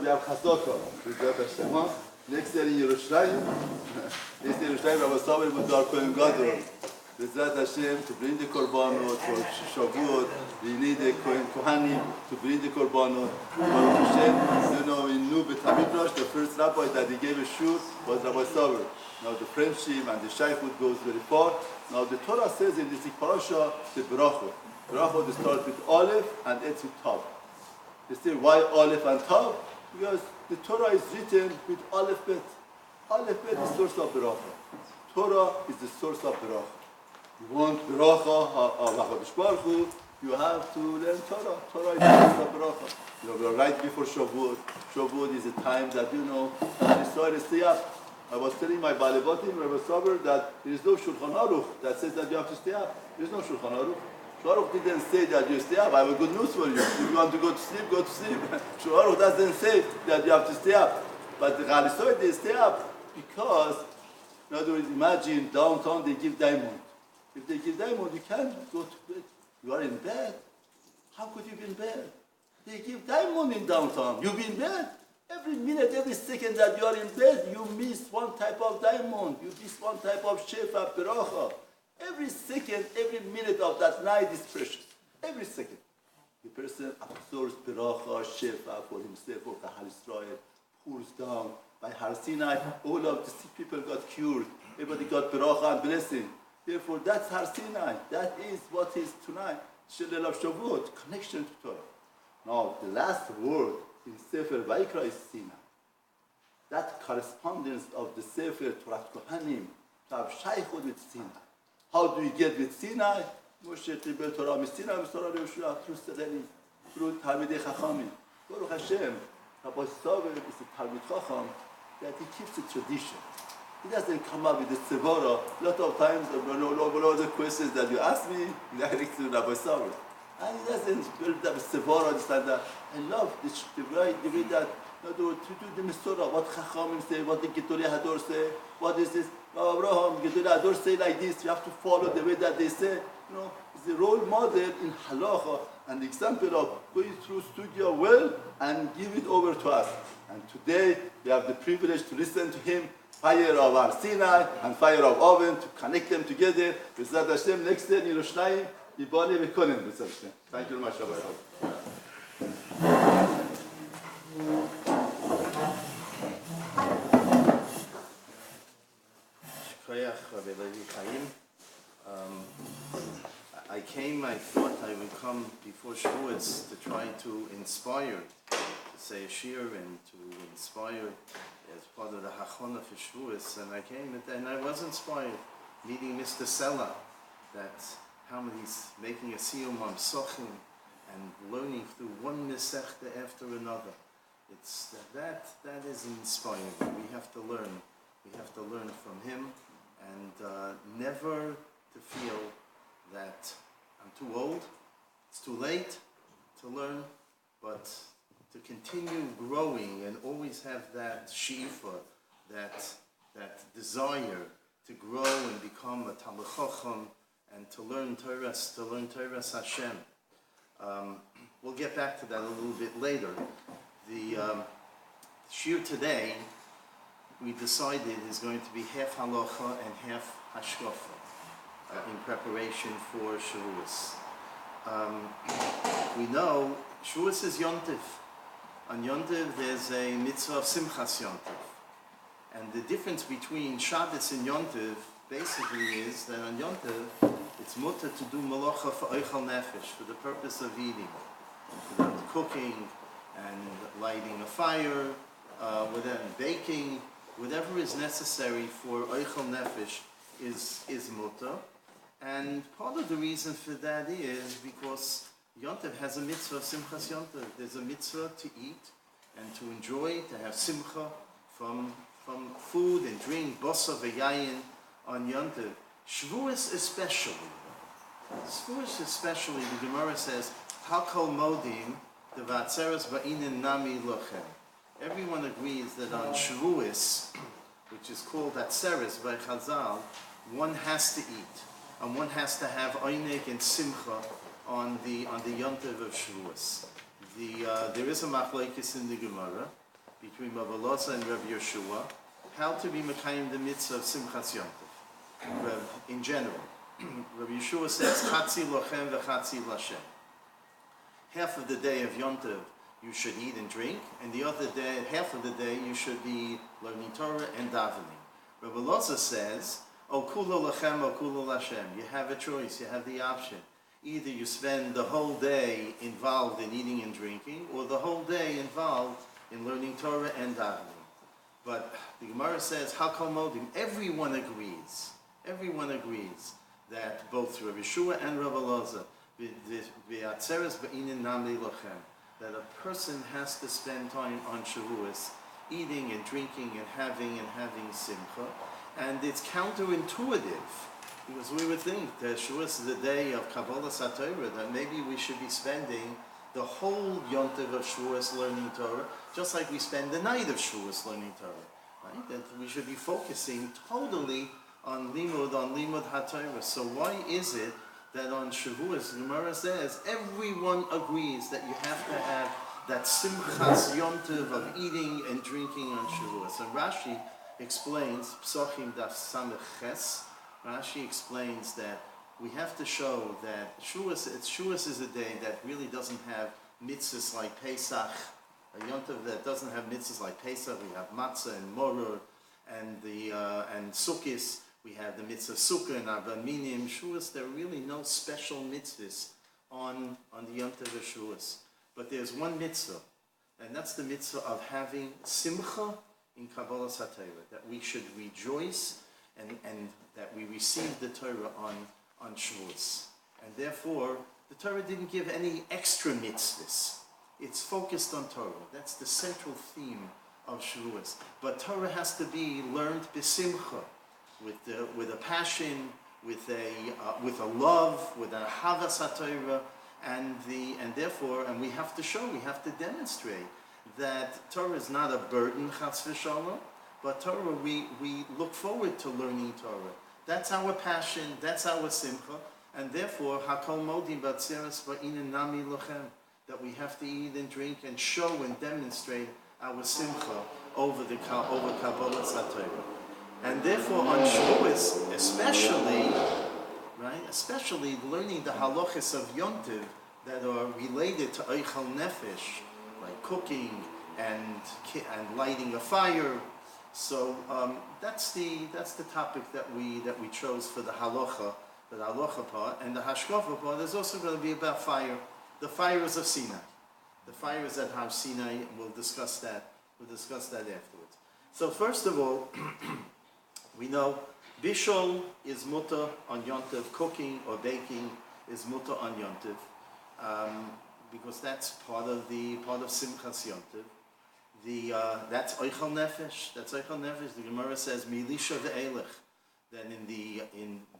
we have Chazaka. Next year in Yerushalayim, next year in Yerushalayim, Rabbi Sauer with our Kohen Gadol. Bezrat Hashem, to bring the Korbanot for Shavuot, we need the Kohanim to bring the Korbanot. Baruch Hashem, you know, in Nu B'Tamidrash, the first rabbi that he gave a shur was Rabbi Sauer. Now the friendship and the shaykhut goes very far. Now the Torah says in this parasha, the Berachot. Berachot starts with Aleph and ends with Tav. They say, why Aleph and Tav? Because the Torah is written with Aleph Bet. Aleph Bet is the source of Beracha. Torah is the source of Beracha. You want Beracha, HaKadosh Baruch Hu, you have to learn Torah. Torah is the source of Beracha. You know, we are right before Shavuot. Shavuot is a time that, you know, Israel stay up. I was telling my Balebatim, Rabbi Sauer, that there is no Shulchan Aruch that says that you have to stay up. There is no Shulchan Aruch. Shulchan Aruch didn't say that you stay up. I have a good news for you. If you want to go to sleep, go to sleep. Shulchan Aruch doesn't say that you have to stay up. But the Chalisoid, they stay up because, in other words, imagine downtown they give diamond. If they give diamond, you can't go to bed. You are in bed. How could you be in bed? They give diamond in downtown. You be in bed. Every minute, every second that you are in bed, you miss one type of diamond. You miss one type of shefa, beracha. Every second, every minute of that night is precious. Every second. The person absorbs beracha, shefa for himself, for Kahal Israel, pours down. By Har Sinai, all of the sick people got cured. Everybody got beracha and blessing. Therefore, that's Har Sinai. That is what is tonight. Shelel of Shavuot, connection to Torah. Now, the last word in Sefer Vayikra is Sinai. That correspondence of the Sefer Torah Kohanim to have shaykhut with Sinai. How do we get with Sinai? Moshe Tibel Torah Sinai, Torah Yehoshua, through Serenim, through Talmidei Chachamim. Baruch Hashem, Rabbi Sauer is a Talmid Chacham that he keeps a tradition. He doesn't come up with the Sevara. A lot of times, a lot of the questions that you ask me, direct to Rabbi Sauer. And he doesn't build up a Sevara, this and that. I love the way that, to do the Mesorah, what Chachamim say, what the Gedolei Hador say, what is this? Abraham, Gedolei Hador say like this, you have to follow the way that they say. You know, it's a role model in Halacha, an example of going through studio well and give it over to us. And today, we have the privilege to listen to him, fire of Har Sinai and fire of Oven, to connect them together. B'ezrat Hashem, next day in Yerushalayim, Ibane v'konen, B'ezrat Hashem. Thank you very much, Rabbi. I thought I would come before Shavuot to try to inspire, to say a shir and to inspire as part of the Hachona for Shavuot. And I came and I was inspired, meeting Mr. Sella, that how he's making a siyum on Sochim and learning through one Mesechta after another. It's that is inspiring. We have to learn. We have to learn from him, and never to feel that I'm too old, it's too late to learn, but to continue growing and always have that shifa, that desire to grow and become a Talmid Chacham and to learn Torah Hashem. We'll get back to that a little bit later. The shir today, we decided is going to be half halacha and half hashkafa in preparation for Shavuos. We know Shavuos is Yontif. On Yontif there's a mitzvah of Simchas Yontif. And the difference between Shabbos and Yontif basically is that on Yontif it's mutter to do malacha for Eichel Nefesh, for the purpose of eating, for cooking and lighting a fire, baking, whatever is necessary for Eichel Nefesh is mutter. And part of the reason for that is because Yontif has a mitzvah, Simchas Yontif. There's a mitzvah to eat and to enjoy, to have simcha from food and drink, basa v'yayin on Yontif. Shavuos especially. Shavuos especially, the Gemara says, Hakol modim, the vatzeres ba'inin nami lochem. Everyone agrees that on Shavuos, which is called Atzeres by Chazal, one has to eat. And one has to have Einig and Simcha on the Yontiv of Shavuos. There is a machlokes in the Gemara. between Rabbi Loza and Rabbi Yeshua, how to be Mekayim the mitzvah of Simchas Yom Tov, in general. Rabbi Yeshua says, Chatzi lochem v'chatzi lashem. Half of the day of Yom Tov you should eat and drink, and the other day, half of the day, you should be learning Torah and davening. Rabbi Loza says, O kulo lachem, o kulo lashem. You have a choice, you have the option. Either you spend the whole day involved in eating and drinking, or the whole day involved in learning Torah and davening. But the Gemara says, Hakol modim. Everyone agrees that both Rabbi Yeshua and Rabbi Loza, that a person has to spend time on Shavuos, eating and drinking and having simcha, and it's counterintuitive, because we would think that Shavuos is the day of Kabbalah Satorah, that maybe we should be spending the whole Yom Tov of Shavuos learning Torah, just like we spend the night of Shavuos learning Torah, right? That we should be focusing totally on limud HaTorah. So why is it that on Shavuos, Gemara says, everyone agrees that you have to have that Simchas Yom Tov of eating and drinking on Shavuos? And Rashi explains, Psochim Daf Samech Ches, Rashi explains that we have to show that Shavuos is a day that really doesn't have mitzvahs like Pesach, a Yom Tov that doesn't have mitzvahs like Pesach. We have matzah and moror, and Sukkis. We have the mitzvah Sukkah and Arba Minim. Shavuos, there are really no special mitzvahs on the Yom Tov of Shavuos. But there's one mitzvah, and that's the mitzvah of having simcha in Kabbalah Satorah, that we should rejoice and that we receive the Torah on Shavuos. And therefore, the Torah didn't give any extra mitzvahs. It's focused on Torah. That's the central theme of Shavuos. But Torah has to be learned b'simcha, with a passion, with a love, with a havas haTorah, and we have to demonstrate that Torah is not a burden, chas v'shalom, but Torah, we look forward to learning Torah. That's our passion, that's our simcha, and therefore, hakol modim b'atzeres ba'inen nami lochem, that we have to eat and drink and show and demonstrate our simcha over Kabbalah Satorah. And therefore, on Shavuos, especially learning the halachas of Yom Tov that are related to Eichel Nefesh, like cooking and lighting a fire. So that's the topic that we chose for the halacha part, and the hashkafa part is also going to be about fire. The fires of Sinai, the fires at Har Sinai. We'll discuss that. Afterwards. So first of all. We know bishol is mutter on Yom Tov, cooking or baking is mutter on Yom Tov, because that's part of Simchas Yom Tov. That's Eichel Nefesh. The Gemara says Milisha ve'elech. Then in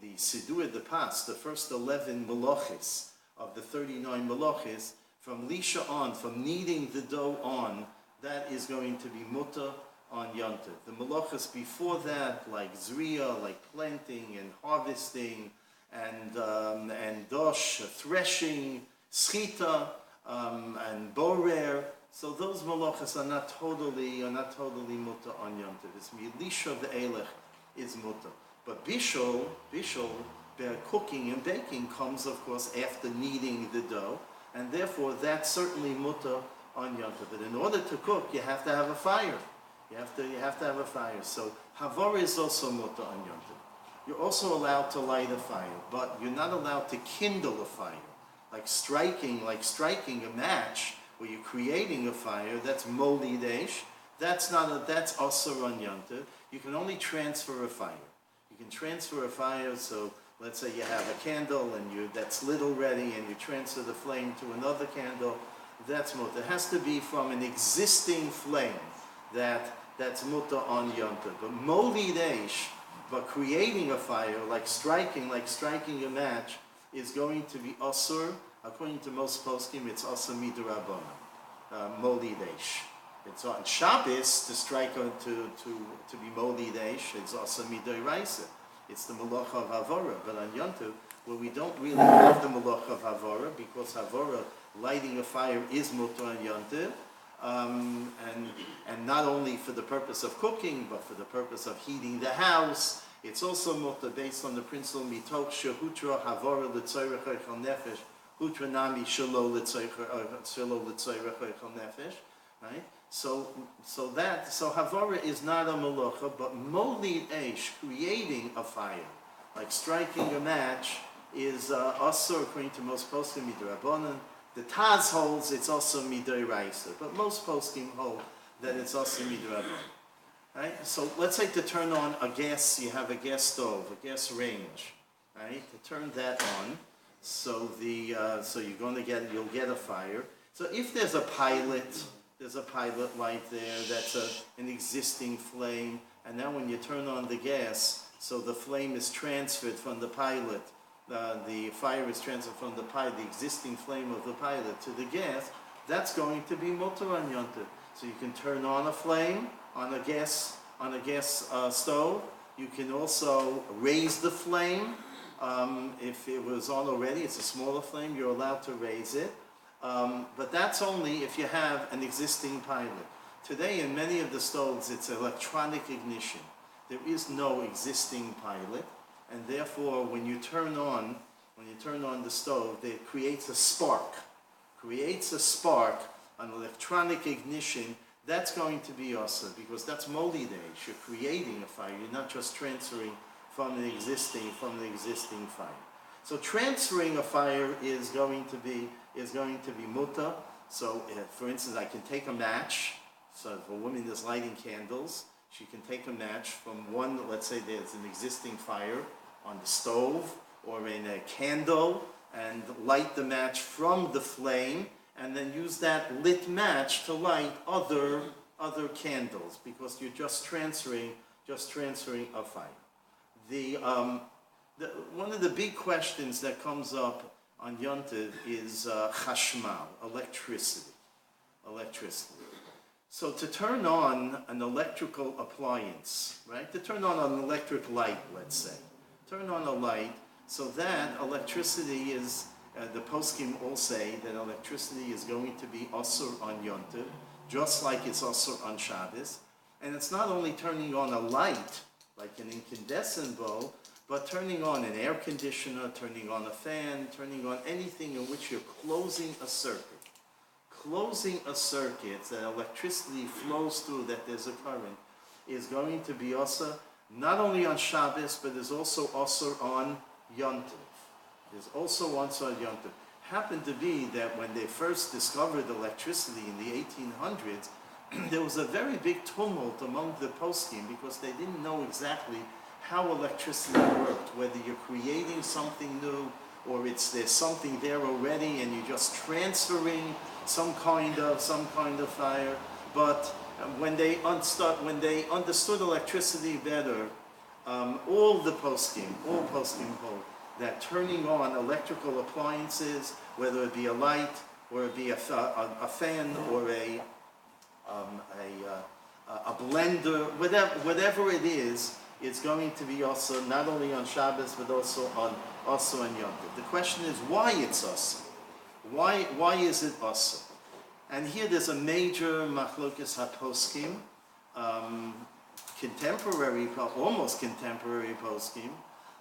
the Siddur, the past, the first 11 melachis of the 39 melachis, from Lisha on, from kneading the dough on, that is going to be mutter on Yom Tov. The melachos before that, like zriya, like planting and harvesting, and dosh, threshing, schita, and borer. So those melachos are not totally mutter on Yom Tov. It's milisha ve'elech is mutter. But bishol, cooking and baking comes, of course, after kneading the dough, and therefore that's certainly mutter on Yom Tov. But in order to cook, you have to have a fire. You have to have a fire. So havor is also mutter on Yom Tov. You're also allowed to light a fire, but you're not allowed to kindle a fire. Like striking a match, where you're creating a fire, that's molidesh. That's also on Yom Tov. You can only transfer a fire. You can transfer a fire, so let's say you have a candle and that's lit already, and you transfer the flame to another candle. That's mutter. It has to be from an existing flame. That's mutter on Yom Tov. But molidesh, but creating a fire, like striking a match, is going to be asur. According to most poskim, it's asur midrabanan. Molidesh. It's on Shabbos to strike to be molidesh. It's asur midoraisa. It's the malacha of havora. But on Yom Tov, where we don't really have the malacha of havora, because havora, lighting a fire, is mutter on Yom Tov. And and not only for the purpose of cooking, but for the purpose of heating the house. It's also mutter based on the principle mitoch shehutra havara l'tzoyrech eichel nefesh, hutra nami shelo l'tzoyrech eichel nefesh, right? So havara is not a malacha, but molid eish, creating a fire, like striking a match, is also according to most poskim midrabanan. The Taz holds it's also midoraisa, but most poskim hold that it's also midrabanan. Right? So let's say to turn on a gas, you have a gas stove, a gas range, right? To turn that on, so you'll get a fire. So if there's a pilot light there that's an existing flame, and now when you turn on the gas, so the flame is transferred from the pilot. The fire is transferred from the existing flame of the pilot to the gas. That's going to be mutar on yontif. So you can turn on a flame on a gas stove. You can also raise the flame. If it was on already, it's a smaller flame. You're allowed to raise it, but that's only if you have an existing pilot. Today, in many of the stoves, it's electronic ignition. There is no existing pilot. And therefore, when you turn on the stove, it creates a spark. An electronic ignition. That's going to be also because that's molideish. You're creating a fire. You're not just transferring from the existing fire. So transferring a fire is going to be muta. So, for instance, I can take a match. So if a woman is lighting candles, she can take a match from one. Let's say there's an existing fire on the stove or in a candle, and light the match from the flame, and then use that lit match to light other candles, because you're just transferring a fire. One of the big questions that comes up on Yontiv is chashmal, electricity. So to turn on an electrical appliance, right? To turn on an electric light, let's say. Turn on a light, so that electricity is, the poskim all say that electricity is going to be asur on Yontiv, just like it's asur on Shabbos. And it's not only turning on a light, like an incandescent bulb, but turning on an air conditioner, turning on a fan, turning on anything in which you're closing a circuit. Closing a circuit that electricity flows through, that there's a current, is going to be also not only on Shabbos, but is also on Yontiv. Happened to be that when they first discovered electricity in the 1800s, there was a very big tumult among the poskim because they didn't know exactly how electricity worked, whether you're creating something new or there's something there already and you're just transferring some kind of fire. But when they understood electricity better, all poskim hold that turning on electrical appliances, whether it be a light or it be a fan or a blender, whatever it is, it's going to be also not only on Shabbos but also on Yom Tov. The question is why it's also. Why is it also? And here there's a major machlokes haposkim, almost contemporary poskim.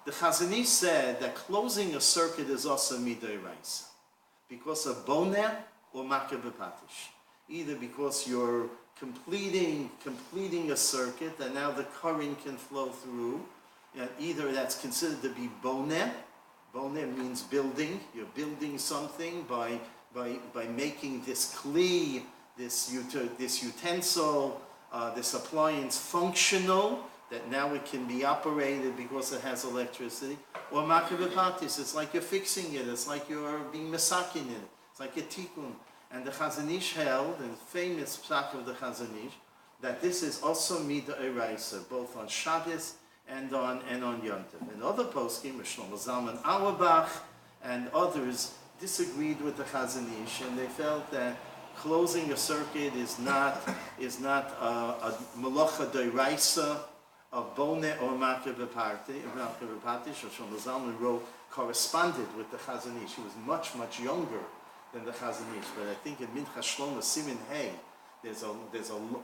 The Chazon Ish said that closing a circuit is also midoraisa because of boneh or makeh b'patish. Either because you're completing a circuit and now the current can flow through. Either that's considered to be boneh. Boneh means building. You're building something by making this kli, this utensil, this appliance functional, that now it can be operated because it has electricity. Or makeh b'patis, it's like you're fixing it, it's like you're being mesakin it, it's like a tikkun. And the Chazon Ish held, and famous psak of the Chazon Ish, that this is also midoraisa, both on Shabbos and on Yom Tov. And other poskim, Shlomo Zalman Auerbach and others, disagreed with the Chazon Ish, and they felt that closing a circuit is not a malacha doraisa of boneh or makeh b'patish. Shlomo Zalman corresponded with the Chazon Ish. He was much younger than the Chazon Ish, but I think in Mincha Shlomo Simin Hey, there's a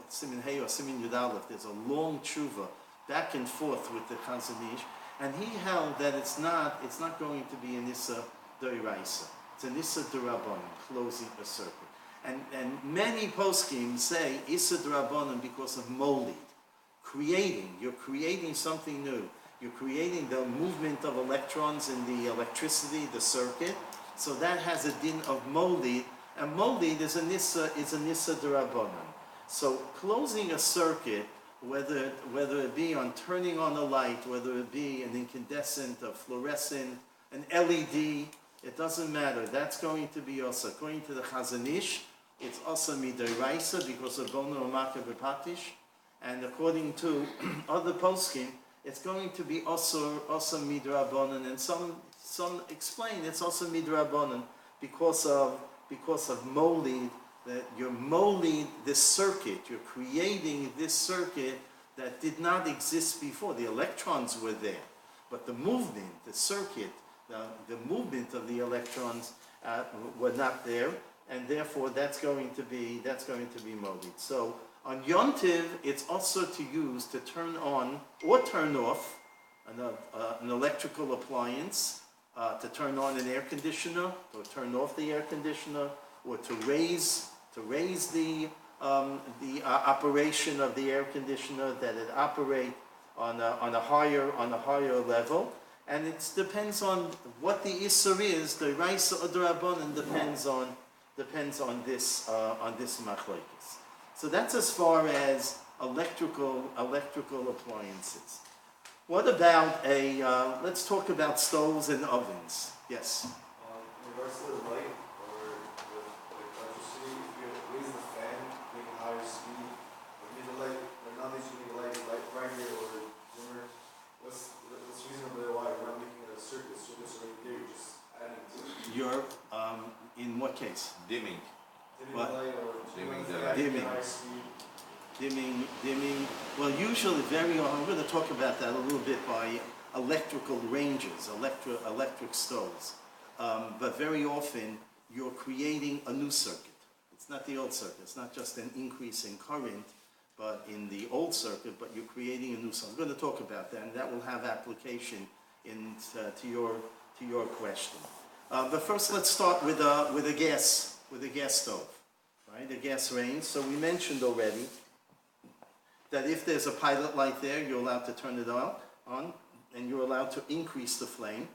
Simin Hey or Simin Yud Aleph, there's a long tshuva back and forth with the Chazon Ish, and he held that it's not going to be an Issa D'Oraisa. It's an Issa D'Rabbanan, closing a circuit. And many poskim say Issa D'Rabbanan because of molid, you're creating something new. You're creating the movement of electrons in the electricity, the circuit. So that has a din of molid, and molid is an Issa D'Rabbanan. So closing a circuit, whether it be on turning on a light, whether it be an incandescent, a fluorescent, an LED, it doesn't matter. That's going to be also, according to the Chazon Ish, it's also midiraisa because of bono umaka b'patish, and according to other poskim, it's going to be also midrabanan, and some explain it's also midrabanan because of molid, that you're molid this circuit, you're creating this circuit that did not exist before. The electrons were there, but the movement, the circuit, the movement of the electrons were not there, and therefore that's going to be molid. So on Yom Tiv, it's also to use to turn on or turn off an electrical appliance, to turn on an air conditioner, or turn off the air conditioner, or to raise the operation of the air conditioner, that it operate on a higher level. And it depends on what the Isser is. The Raisa or the Rabbanan depends on this machlokes. So that's as far as electrical appliances. What about let's talk about stoves and ovens. Yes? In regards to the light or the electricity, if you raise the fan, make it higher speed, or need the light, or not that you need a light brighter or dimmer, what's reasonable why you're not making a circuit right there, you're just adding to it? You're, in what case? Dimming. Dimming What? the light or Dimming the light. Dimming. Higher speed. Dimming. Well, usually I'm going to talk about that a little bit by electrical ranges, electric stoves. But very often you're creating a new circuit. It's not the old circuit. It's not just an increase in current, but in the old circuit, but you're creating a new circuit. I'm going to talk about that, and that will have application to your question. But first, let's start with a gas stove, right? A gas range. So we mentioned already that if there's a pilot light there, you're allowed to turn it on, and you're allowed to increase the flame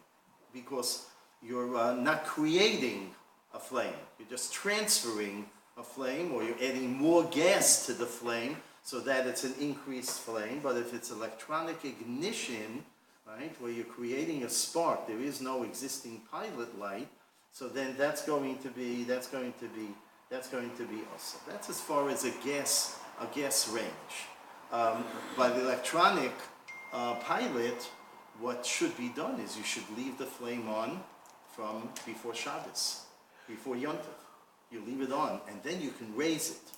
because you're not creating a flame. You're just transferring a flame, or you're adding more gas to the flame so that it's an increased flame. But if it's electronic ignition, right, where you're creating a spark, there is no existing pilot light, so then that's going to be also. That's as far as a gas range. By the electronic pilot, what should be done is you should leave the flame on from before Shabbos, before Yom Tov. You leave it on, and then you can raise it,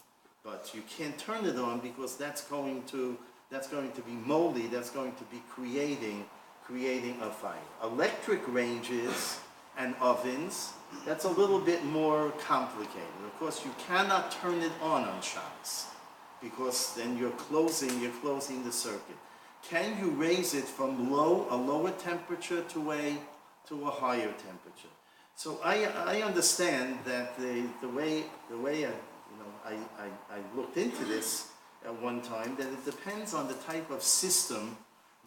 but you can't turn it on because that's going to be moldy. That's going to be creating a fire. Electric ranges and ovens, that's a little bit more complicated. Of course, you cannot turn it on Shabbos, because then you're closing the circuit. Can you raise it from a lower temperature to a higher temperature? So I understand that the way I looked into this at one time, that it depends on the type of system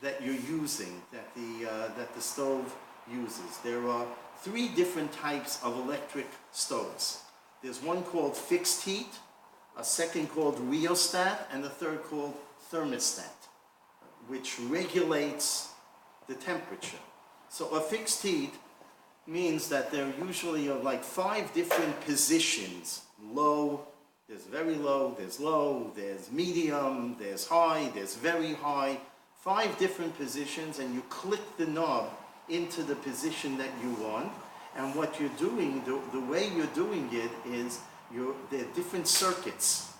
that you're using, that the stove uses. There are 3 different types of electric stoves. There's one called fixed heat, a second called rheostat, and a third called thermostat, which regulates the temperature. So a fixed heat means that there usually are like 5 different positions. Low, there's very low, there's medium, there's high, there's very high. 5 different positions, and you click the knob into the position that you want. And what you're doing, the way you're doing it is, there are different circuits.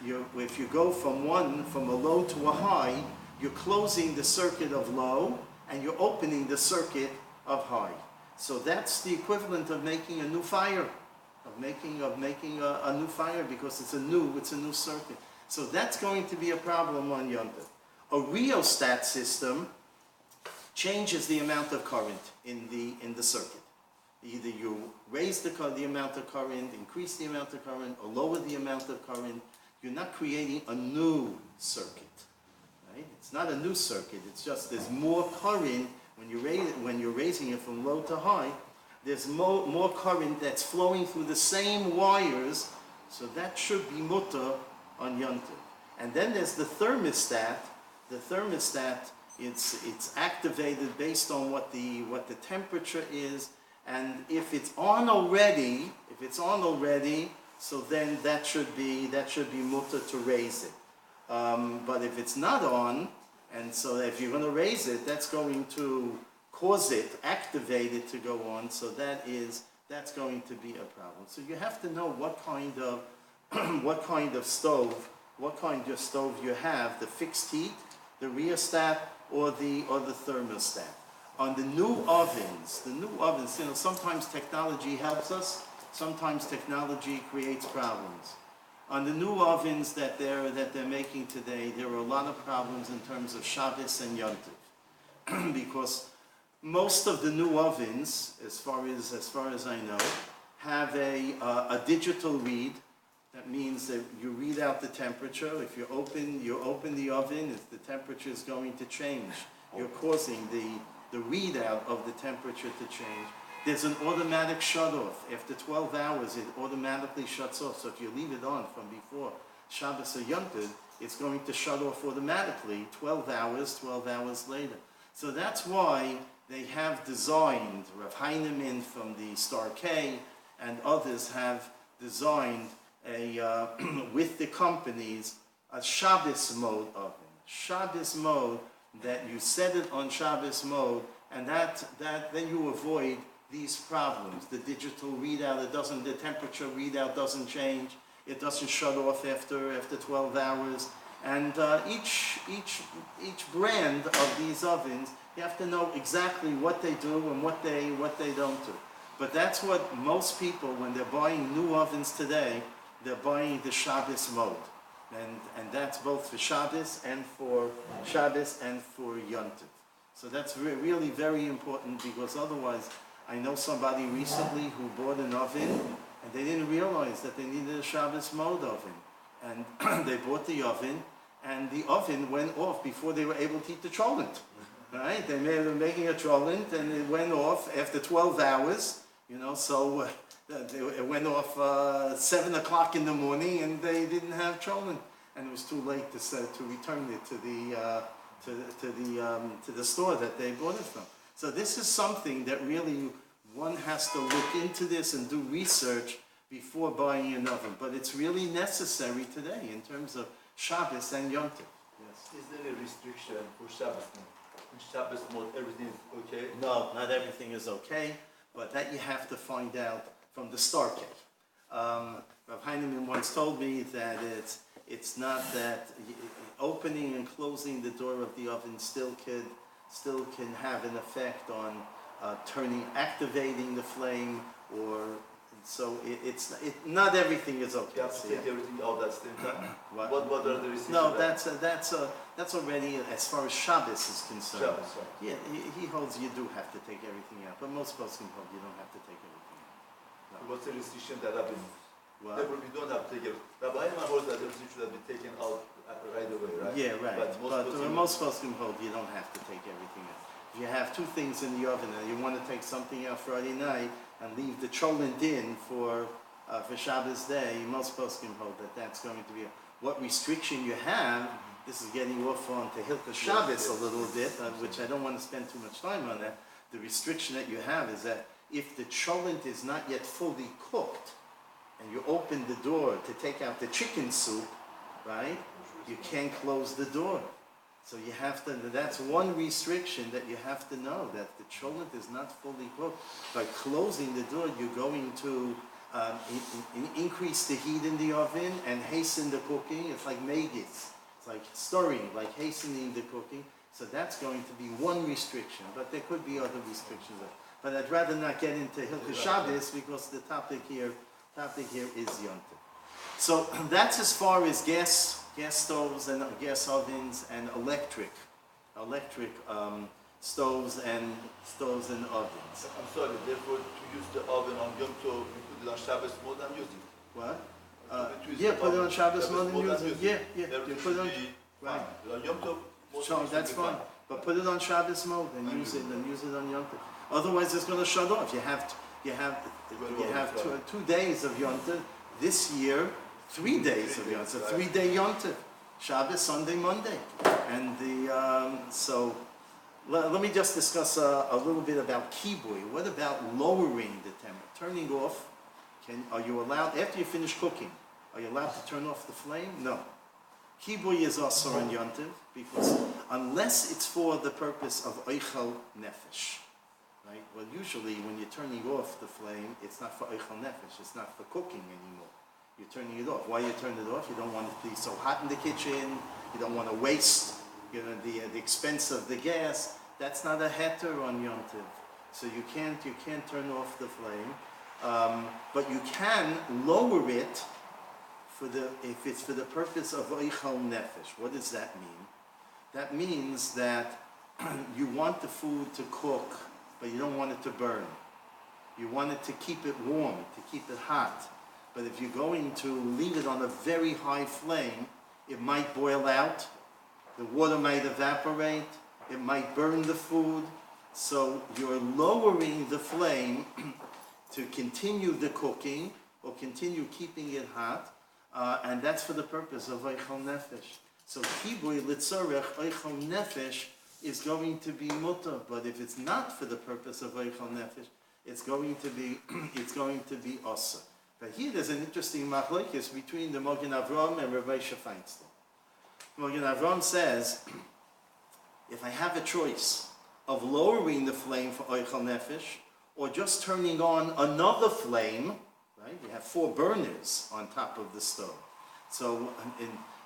If you go from a low to a high, you're closing the circuit of low, and you're opening the circuit of high. So that's the equivalent of making a new fire. a new fire because it's a new circuit. So that's going to be a problem on Yom Tov. A rheostat system changes the amount of current in the circuit. Either you raise the amount of current, increase the amount of current, or lower the amount of current. You're not creating a new circuit. Right? It's not a new circuit. It's just there's more current when you're raising it from low to high. There's more current that's flowing through the same wires, so that should be mutter on Yom Tov. And then there's the thermostat. The thermostat, it's activated based on what the temperature is, and if it's on already, so then that should be mutter to raise it. But if it's not on, and so if you're going to raise it, that's going to cause it, activate it to go on. So that's going to be a problem. So you have to know what kind of stove you have, the fixed heat, the rheostat, or the thermostat. On the new ovens, sometimes technology helps us, sometimes technology creates problems. On the new ovens that they're making today, there are a lot of problems in terms of Shabbos and Yom Tov, because most of the new ovens, as far as I know, have a digital read. That means that you read out the temperature. If you open the oven, if the temperature is going to change, you're causing the readout of the temperature to change. There's an automatic shut-off. After 12 hours, it automatically shuts off. So if you leave it on from before Shabbos or Yom Tov, it's going to shut off automatically 12 hours later. So that's why they have designed, Rav Heinemann from the Star K and others have designed with the companies, a Shabbos mode oven. Shabbos mode, that you set it on Shabbos mode, and that then you avoid these problems. The digital readout, the temperature readout doesn't change. It doesn't shut off after 12 hours. And each brand of these ovens, you have to know exactly what they do and what they don't do. But that's what most people, when they're buying new ovens today, they're buying the Shabbos mode. And that's both for Shabbos and for Yom Tov. So that's really very important, because otherwise, I know somebody recently who bought an oven and they didn't realize that they needed a Shabbos mode oven. And they bought the oven and the oven went off before they were able to eat the cholent. Right? They were making a cholent and it went off after 12 hours, so it went off 7 o'clock in the morning and they didn't have cholent. And it was too late to return it to the store that they bought it from. So this is something that really one has to look into this and do research before buying an oven. But it's really necessary today in terms of Shabbos and Yom Tov. Yes. Is there a restriction for Shabbos mode? In Shabbos mode, everything is okay? No, not everything is okay, but that you have to find out from the Star Cake. Rav Heinemann once told me that it's not that opening and closing the door of the oven still can have an effect on activating the flame, or so not everything is okay. You have to take everything out at the same time. What are the restrictions? No, that's already as far as Shabbos is concerned. Shabbos, right. Yeah, he holds you do have to take everything out, but most poskim hold you don't have to take everything out. No. What's the restriction that Rabbi knows? What? We don't have to take it. Rabbi holds that everything should have been taken out right away, right? Yeah, right. But most poskim hold you don't have to take everything out. If you have two things in the oven and you want to take something out Friday night and leave the cholent in for Shabbos day, most poskim hold that that's going to be what restriction you have. This is getting off onto Hilchos Shabbos a little bit, which I don't want to spend too much time on that. The restriction that you have is that if the cholent is not yet fully cooked, and you open the door to take out the chicken soup, right? You can't close the door. So you have to, that's one restriction that you have to know, that the cholent is not fully cooked. By closing the door, you're going to increase the heat in the oven and hasten the cooking. It's like megis. It's like stirring, like hastening the cooking. So that's going to be one restriction, but there could be other restrictions. But I'd rather not get into Hilchos Shabbos because the topic here Topic here is Yontif. So that's as far as gas stoves and gas ovens and electric stoves and ovens. I'm sorry, therefore to use the oven on Yom Tov, you put it on Shabbos more than using it. What? Yeah, Put it on Shabbos more than more use than it. use Yeah, it. yeah. Everything You put it on. should be Right. fine. On Yom Tov, more So than that's using it, fine. But put it on Shabbos mode and use it on Yom Tov. Otherwise, it's going to shut off. You have 2 days of Yom Tov. This year, 3 days of Yom Tov. 3-day Yom Tov. Shabbos, Sunday, Monday, and so. Let me just discuss a little bit about kibui. What about lowering the temperature? Turning off. Are you allowed, after you finish cooking, are you allowed to turn off the flame? No. Kibui is also on yontiv, because unless it's for the purpose of oichel nefesh, right? Well, usually when you're turning off the flame, it's not for oichel nefesh, it's not for cooking anymore. You're turning it off. Why you turn it off? You don't want it to be so hot in the kitchen. You don't want to waste, the expense of the gas. That's not a heter on Yom Tov. So you can't turn off the flame, but you can lower it if it's for the purpose of oichel nefesh. What does that mean? That means that you want the food to cook, but you don't want it to burn. You want it to keep it warm, to keep it hot. But if you're going to leave it on a very high flame, it might boil out, the water might evaporate, it might burn the food. So you're lowering the flame to continue the cooking or continue keeping it hot, and that's for the purpose of oichel nefesh. So kibui litzorech oichel nefesh is going to be mutter, but if it's not for the purpose of oichel nefesh, it's going to be osur. But here there's an interesting machlokes between the Magen Avraham and Rabbi Feinstein. Magen Avraham says, if I have a choice of lowering the flame for oichel nefesh or just turning on another flame, right? You have 4 burners on top of the stove. So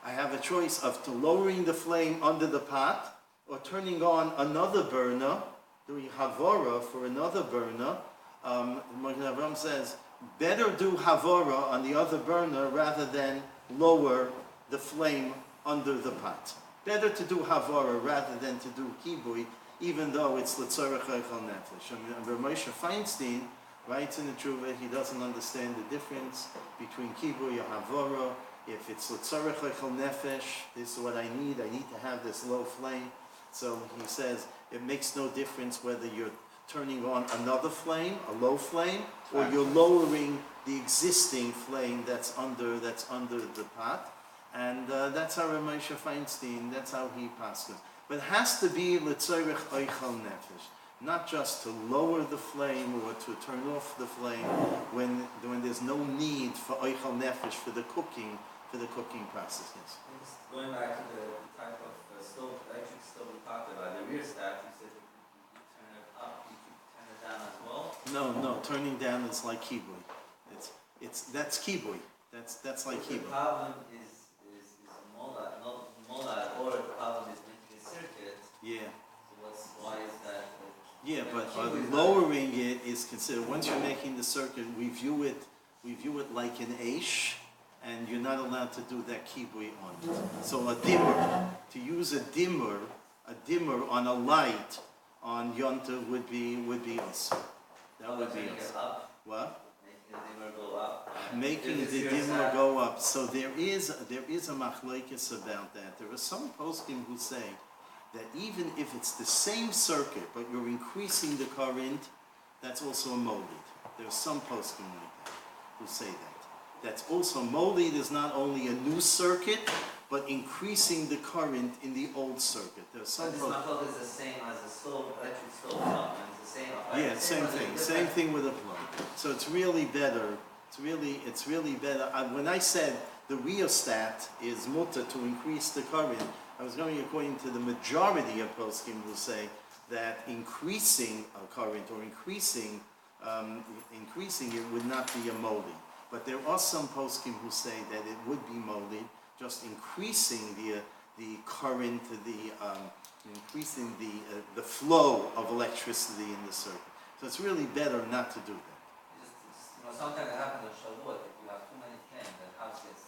I have a choice of lowering the flame under the pot or turning on another burner, doing havara for another burner. Magen Avraham says, better do havara on the other burner rather than lower the flame under the pot. Better to do havara rather than to do kibui, even though it's l'tzorech oichel nefesh. And Rabbi Feinstein writes in the Tshuva, he doesn't understand the difference between kibui or havara. If it's l'tzorech oichel nefesh, this is what I need to have this low flame. So he says, it makes no difference whether you're turning on another flame, a low flame, or you're lowering the existing flame that's under the pot. And that's how Rabbi Feinstein, that's how he passes. But it has to be l'tzorech oichel nefesh, not just to lower the flame or to turn off the flame when there's no need for oichel nefesh for the cooking process. Yes. Going back to the type of stove, electric stove we talked about, the rear stack, you said you turn it up, you turn it down as well? No, turning down is like kibui. That's kibui. That's like The kibui. problem is molad, or the problem is making a circuit. Yeah. So why is that? Yeah, but kibui is lowering it is considered, once you're making the circuit, we view it like an eish, and you're not allowed to do that kibui on it. So a dimmer, to use a dimmer on a light on Yonta would be also. That would be also. Up? What? Making the dimmer go up? Making If the it's your dimmer stack. go up. So there is a machlokes about that. There are some poskim who say that even if it's the same circuit, but you're increasing the current, that's also a molid. There are some poskim like that who say that. That's also, molid is not only a new circuit, but increasing the current in the old circuit. There are some But this poskim. method is the same as a stove, electric stove, no? It's the same. Right? Yeah, same thing. Same thing with a plug. So it's really better. It's really better. When I said the rheostat is mutter to increase the current, I was going according to the majority of poskim who say that increasing a current or increasing it would not be a molid. But there are some poskim who say that it would be molid, just increasing the current, increasing the flow of electricity in the circuit. So it's really better not to do that. sometimes it happens on Shavuot, if you have too many flames, the house gets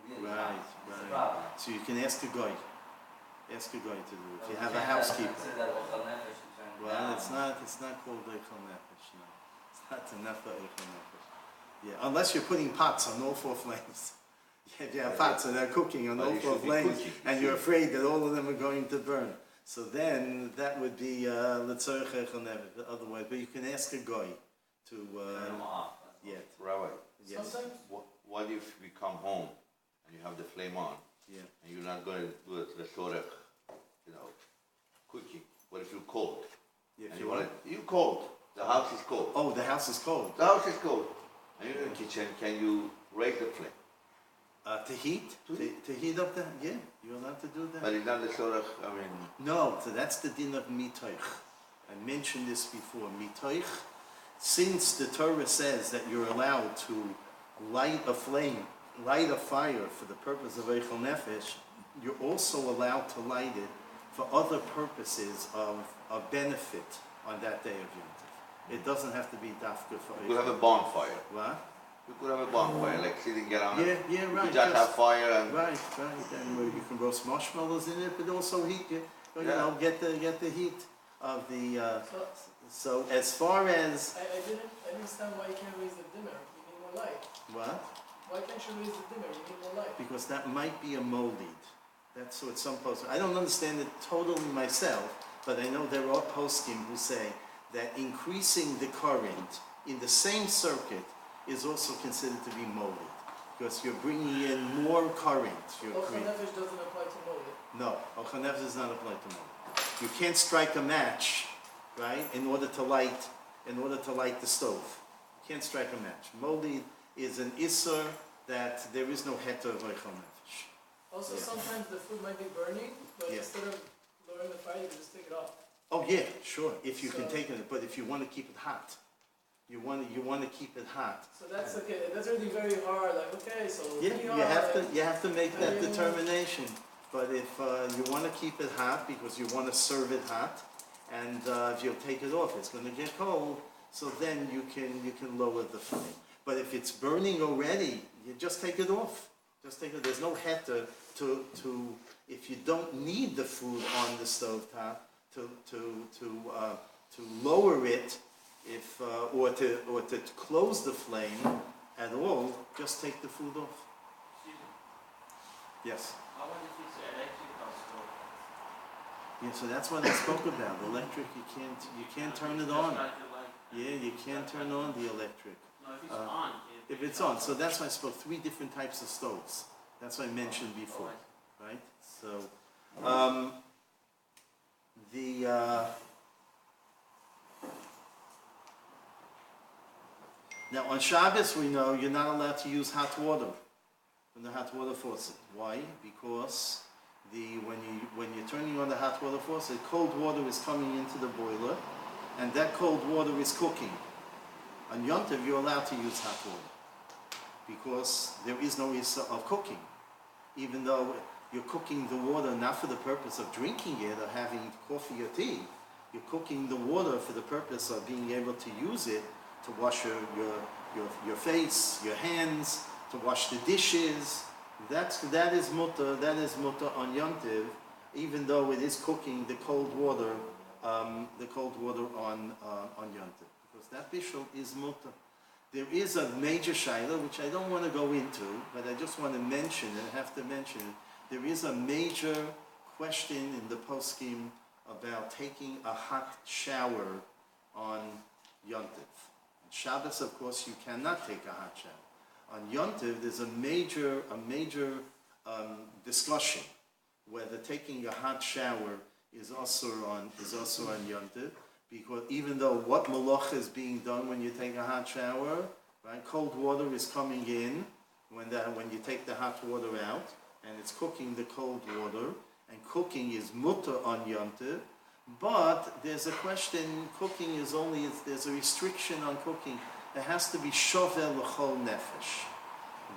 really hot. Right, It's a right. problem. So you can ask a guy. Ask a guy to do it. If you So have we a can't housekeeper. consider that ochel nefesh to turn it Well, down. it's not called Eichel Nefesh, no. It's not the Nefa Eichel Nefesh. Yeah, unless you're putting pots on all four flames. If you have pots and they're cooking on Well, all you four should be flames, cooking. and you're afraid that all of them are going to burn. So then, that would be L'tzorech Eichel Nefesh, otherwise, but you can ask a guy to, Turn them off. yeah, Rabbi, yes, Sometimes, what if we come home and you have the flame on yeah. and you're not going to do it the Torah, cooking? What if you're cold? Yeah, if And you you want. want it, you're cold. The house is cold. Oh, the house is cold. The house is cold. And you're in the kitchen, can you raise the flame? To heat? To heat up the, yeah, you're allowed to do that. But it's not the Torah, I mean, No, so that's the din of mitoich. I mentioned this before. Mitoich, since the Torah says that you're allowed to light a flame, light a fire for the purpose of Eichel Nefesh, you're also allowed to light it for other purposes of benefit on that day of Yom Tov. It doesn't have to be dafka for you could have a Eichel. bonfire. What? You could have a bonfire, like sitting around Yeah, it. yeah, You right. could just have fire and Right, and where you can roast marshmallows in it, but also heat it. You Yeah. know, get the heat of the. so So as far as I didn't understand why you can't raise the dimmer. You need more light. what? Why can't you raise the dimmer? You need more light. Because that might be a molid. That's what some posts. I don't understand it totally myself, but I know there are poskim who say that increasing the current in the same circuit is also considered to be molid, because you're bringing in more current. You're Ochel creating. nefesh doesn't apply to molded. No, Ochel Nefesh does not apply to molid. You can't strike a match, right, in order to light the stove. You can't strike a match. Molid is an isser that there is no heter of Ochel Nefesh. Also, Yeah. sometimes the food might be burning, but Yeah. instead of lowering the fire, you can just take it off. Oh yeah, sure. If you can So- take it, but if you want to keep it hot, you want to keep it hot. So that's okay. That's already very hard. Like, okay, so Yeah, pretty you hard. have to make that Yeah. determination. But if you want to keep it hot because you want to serve it hot, and if you take it off, it's going to get cold. So then you can lower the flame. But if it's burning already, you just take it off. Just take it. There's no heter to if you don't need the food on the stovetop to lower it, if or to close the flame at all, just take the food off. Yes. How about if it's electric stove? Yeah, so that's what I spoke about. Electric, you can't turn it on. Yeah, you can't turn on the electric. No, if it's Uh, on. If it's on, so that's why I spoke 3 different types of stoves. That's what I mentioned before, right? So, now on Shabbos we know you're not allowed to use hot water from the hot water faucet. Why? Because when you're turning on the hot water faucet, cold water is coming into the boiler, and that cold water is cooking. On Yom Tov you're allowed to use hot water because there is no issue of cooking, even though you're cooking the water not for the purpose of drinking it or having coffee or tea. You're cooking the water for the purpose of being able to use it to wash your face, your hands, to wash the dishes. That is mutter on Yom Tov, even though it is cooking the cold water on Yom Tov, because that bishul is mutter. There is a major shaila which I don't want to go into, but I just want to mention and have to mention it. There is a major question in the poskim about taking a hot shower on Yom Tov. On Shabbos, of course, you cannot take a hot shower. On Yom Tov, there's a major discussion whether taking a hot shower is also on Yom Tov, because even though what malacha is being done when you take a hot shower, right? Cold water is coming in when you take the hot water out, and it's cooking the cold water, and cooking is mutter on Yom Tov. But there's a question, there's a restriction on cooking. It has to be shovel l'chol nefesh.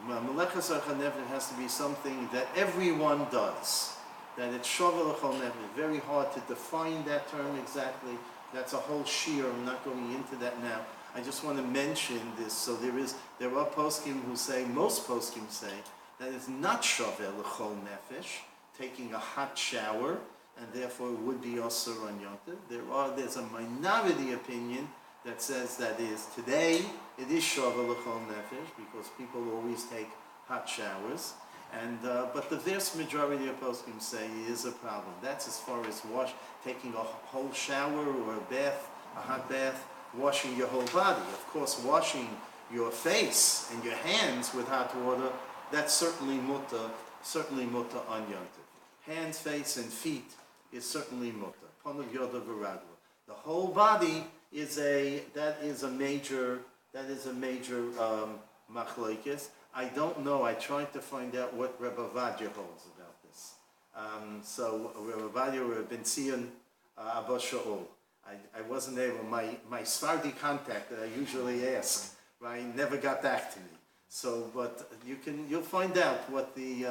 Melechas achal nefesh has to be something that everyone does. That it's shovel l'chol nefesh. Very hard to define that term exactly. That's a whole shiur. I'm not going into that now. I just want to mention this. So there are poskim who say, most poskim say, that it's not shaveh l'chol nefesh, taking a hot shower, and therefore it would be osur on Yom Tov. There's a minority opinion that says that today it is shaveh l'chol nefesh, because people always take hot showers. But the vast majority of poskim say it is a problem. That's as far as taking a whole shower or a bath, a hot bath, washing your whole body. Of course, washing your face and your hands with hot water, that's certainly mutter on Yom Tov. Hands, face, and feet is certainly mutter. Ponav yoda v'ragla. The whole body is a major machlokes. I don't know. I tried to find out what Rabbi Vadia holds about this. So Rabbi Vadia Ben Zion Abba Shaul. I wasn't able. My Sephardi contact that I usually ask, right, never got back to me. So, but you'll find out what the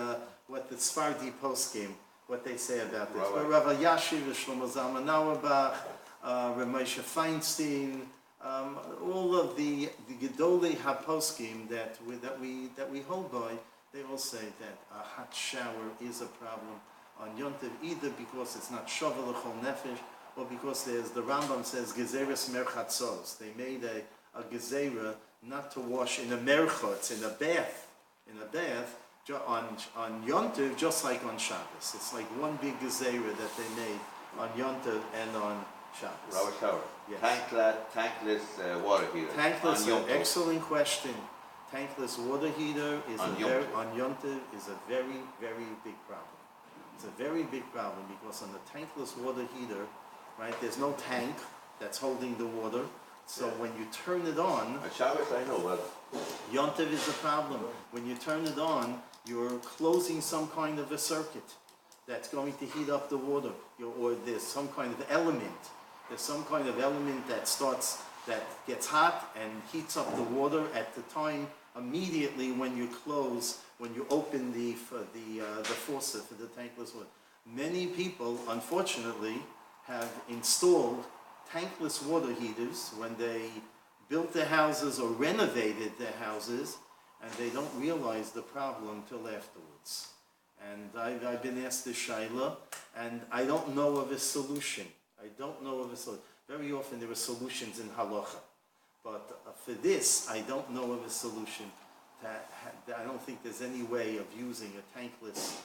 Sephardi poskim, what they say about this. But Rabbi Yashiv, Shlomo Zalman Auerbach, Rabbi Moshe Feinstein, all of the Gedolei HaPoskim that we hold by, they all say that a hot shower is a problem on Yom Tov, either because it's not shaveh l'chol nefesh, or because the Rambam says gezeres merchatzos. They made a gezerah not to wash in a merchotz, in a bath on Yom Tov, just like on Shabbos. It's like one big gezerah that they made on Yom Tov and on Shabbos. Rabbi Sauer. Yes. Tankless water heater. Tankless, on Yom Tov. excellent question. Tankless water heater is on Yom Tov is a very, very big problem. It's a very big problem because on the tankless water heater, right, there's no tank that's holding the water. So when you turn it on, On Shabbos, I know, but Yom Tov is a problem. When you turn it on, you're closing some kind of a circuit that's going to heat up the water, or there's some kind of element. There's some kind of element that gets hot and heats up the water at the time immediately when you open the faucet for the tankless water. Many people, unfortunately, have installed tankless water heaters when they built their houses or renovated their houses, and they don't realize the problem till afterwards. And I've been asked this shaila, and I don't know of a solution. Very often there are solutions in halacha, but for this, I don't know of a solution. I don't think there's any way of using a tankless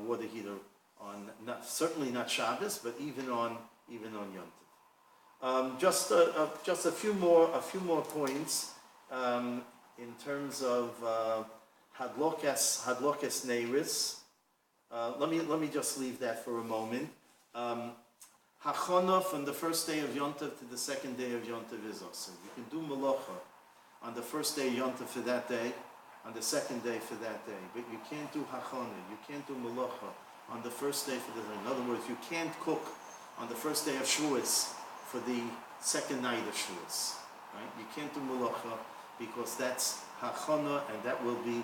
water heater on certainly not Shabbos, but even on Yom Tov. Just a few more points in terms of hadlokas neiris. Let me just leave that for a moment. Hachana from the first day of Yom Tov to the second day of Yom Tov is awesome. You can do malacha on the first day of Yom Tov for that day, on the second day for that day, but you can't do hachana. You can't do malacha on the first day for the day. In other words, you can't cook on the first day of Shavuos for the second night of Shavuos. Right? You can't do malacha because that's hachana, and that will be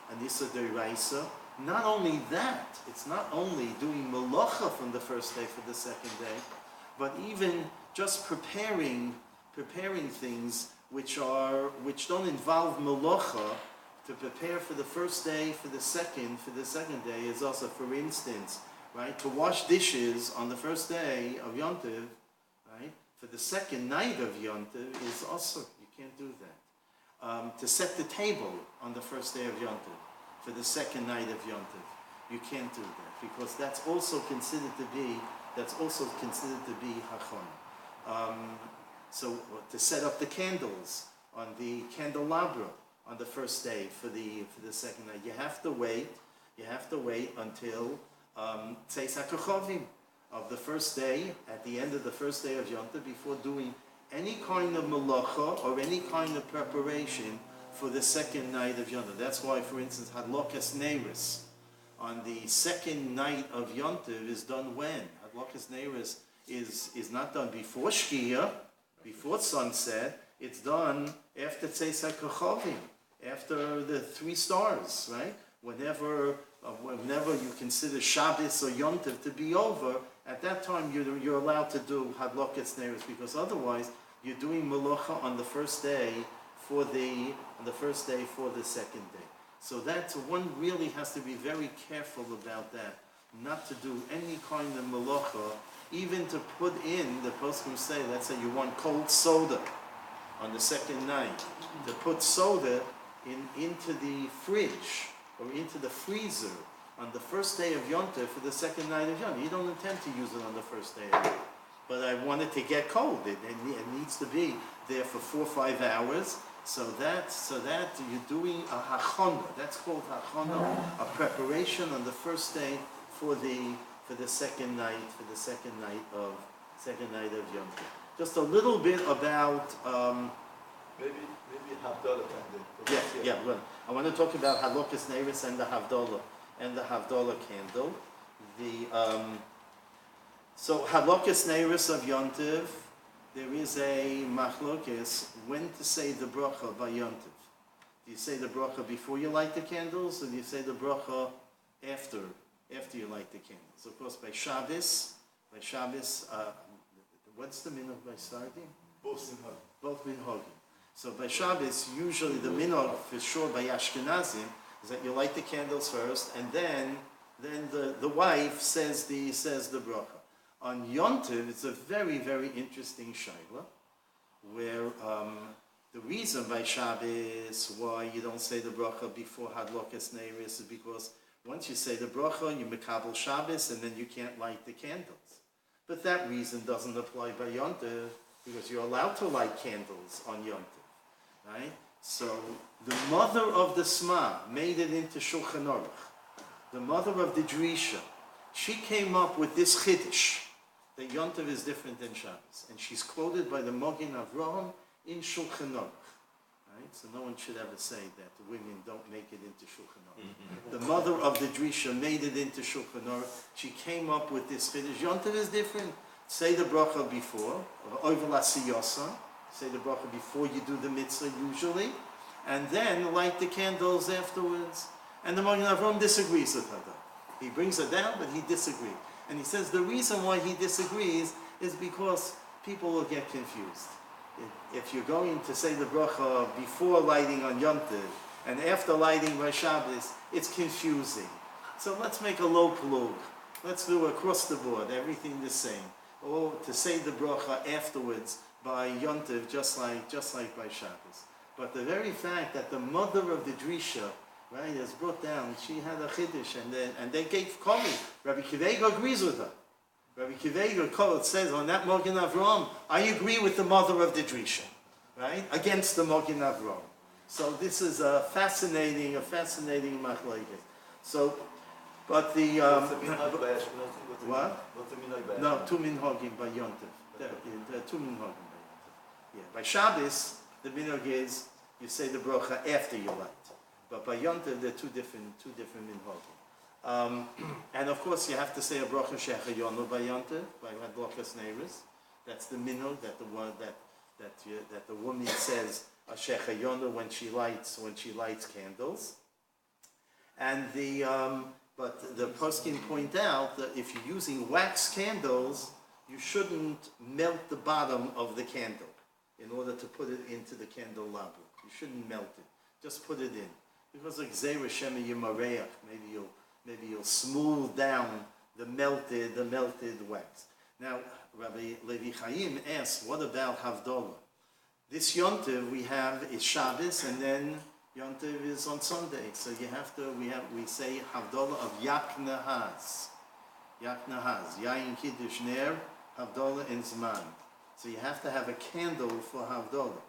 an issa d'oraisa. Not only that, it's not only doing malacha from the first day for the second day, but even just preparing things which don't involve malacha to prepare for the first day, for the second day is also, for instance, right, to wash dishes on the first day of Yom Tov, right, for the second night of Yom Tov is also, you can't do that. To set the table on the first day of Yom Tov, for the second night of Yom Tov, you can't do that because that's also considered to be hachon. So to set up the candles on the candelabra on the first day for the second night, you have to wait until Tzeis HaKochovim of the first day, at the end of the first day of Yom Tov, before doing any kind of malacha or any kind of preparation for the second night of Yom Tov. That's why, for instance, Hadlokas Neiris on the second night of Yom Tov is done when? Hadlokas Neiris is not done before Shkia, before sunset. It's done after Tzeis HaKochovim, after the 3 stars, right? Whenever you consider Shabbos or Yom Tov to be over, at that time you're allowed to do Hadlokas Neiris, because otherwise you're doing malacha on the first day for the second day. So that's one really has to be very careful about that, not to do any kind of malacha, even to put in, the poskim say, let's say you want cold soda on the second night, to put soda into the fridge or into the freezer on the first day of Yom Tov for the second night of Yom Tov. You don't intend to use it on the first day of Yom Tov. But I want it to get cold. It needs to be there for 4 or 5 hours. So that you're doing a hachana. That's called hachana, a preparation on the first day for the second night of Yom Tov. Just a little bit about. Maybe Havdalah candle. Yeah. Well, I want to talk about halokas neiris and the Havdalah candle. So halokas neiris of Yom Tov, there is a machlokes when to say the bracha by Yom Tov. Do you say the bracha before you light the candles, or do you say the bracha after you light the candles? Of course, by Shabbos, what's the minhag by starting? Both minhagim. So by Shabbos, usually the minhag for sure by Ashkenazim is that you light the candles first, and then the wife says the bracha. On Yom Tov, it's a very, very interesting shaila, where the reason by Shabbos why you don't say the bracha before Hadlokas Neiris is because once you say the bracha, you mekabel Shabbos, and then you can't light the candles. But that reason doesn't apply by Yom Tov, because you're allowed to light candles on Yom Tov, right? So the mother of the Sma made it into Shulchan Aruch. The mother of the Drisha, she came up with this chiddush that Yom Tov is different than Shabbos, and she's quoted by the Mogen Avraham in Shulchan Aruch. Right? So no one should ever say that the women don't make it into Shulchan Aruch. The mother of the Drisha made it into Shulchan Aruch. She came up with this chiddush. Yom Tov is different. Say the bracha before, or oivel asiyasa. Say the bracha before you do the mitzvah usually, and then light the candles afterwards. And the Mogen Avraham disagrees with her. He brings her down, but he disagrees. And he says the reason why he disagrees is because people will get confused. If you're going to say the bracha before lighting on Yom Tov and after lighting by Shabbos, it's confusing. So let's make a low plug. Let's do across the board, everything the same. Or to say the bracha afterwards by Yom Tov, just like by Shabbos. But the very fact that the mother of the Drisha, right, is brought down, she had a chiddush, and they gave Kollel. Rabbi Kivego agrees with her. Rabbi Kivego Kollel says on that Mogen Avraham, I agree with the mother of the Drisha, right, against the Mogen Avraham. So this is a fascinating machlokes. So, but the What's the minhag by Ashkenazim? what? What's the minhag by No, two minhagim by Yom Tov. There are two minhagim by Yom Tov. Yeah, by Shabbos the minhag is you say the bracha after you light. But by Yom Tov, there are two different minhagim. And of course, you have to say a bracha shechayonu by Yom Tov, by Hadlokas Neiris. That's the minhag that the woman says a shechayonu when she lights candles. And but the poskim point out that if you're using wax candles, you shouldn't melt the bottom of the candle in order to put it into the candelabra. You shouldn't melt it. Just put it in. Because like Zera Shema Yimareach, maybe you'll smooth down the melted wax. Now, Rabbi Levi Chaim asks, what about Havdalah? This Yom Tov we have is Shabbos, and then Yom Tov is on Sunday. So we say Havdalah of Yak Nahaz. Yak Nahaz. Yayin Kiddush Ner, Havdalah in Zman. So you have to have a candle for Havdalah.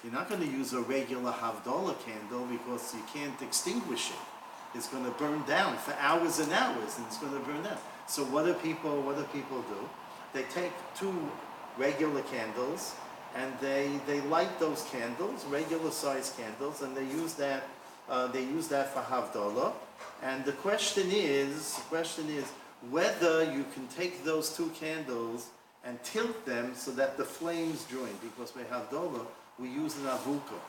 You're not going to use a regular Havdalah candle because you can't extinguish it. It's going to burn down for hours and hours, and it's going to burn down. So what do people do? They take 2 regular candles, and they light those candles, regular size candles, and they use that for Havdalah. And the question is whether you can take those 2 candles and tilt them so that the flames join, because by Havdalah we use an avuka.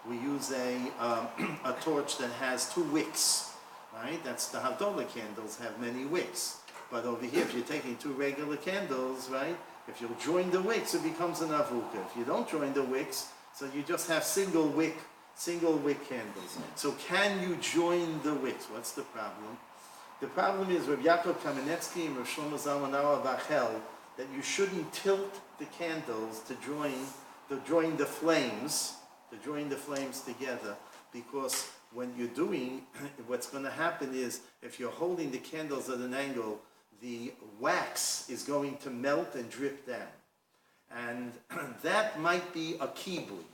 We use a torch that has 2 wicks, right? That's the Havdalah candles have many wicks. But over here, if you're taking two regular candles, right? If you'll join the wicks, it becomes an avuka. If you don't join the wicks, so you just have single wick candles. So can you join the wicks? What's the problem? The problem is with Yaakov Kamenetsky and Rav Shlomo Zalman Auerbach held that you shouldn't tilt the candles to join the flames together, because when you're doing, what's going to happen is if you're holding the candles at an angle, the wax is going to melt and drip down. And that might be a kibui,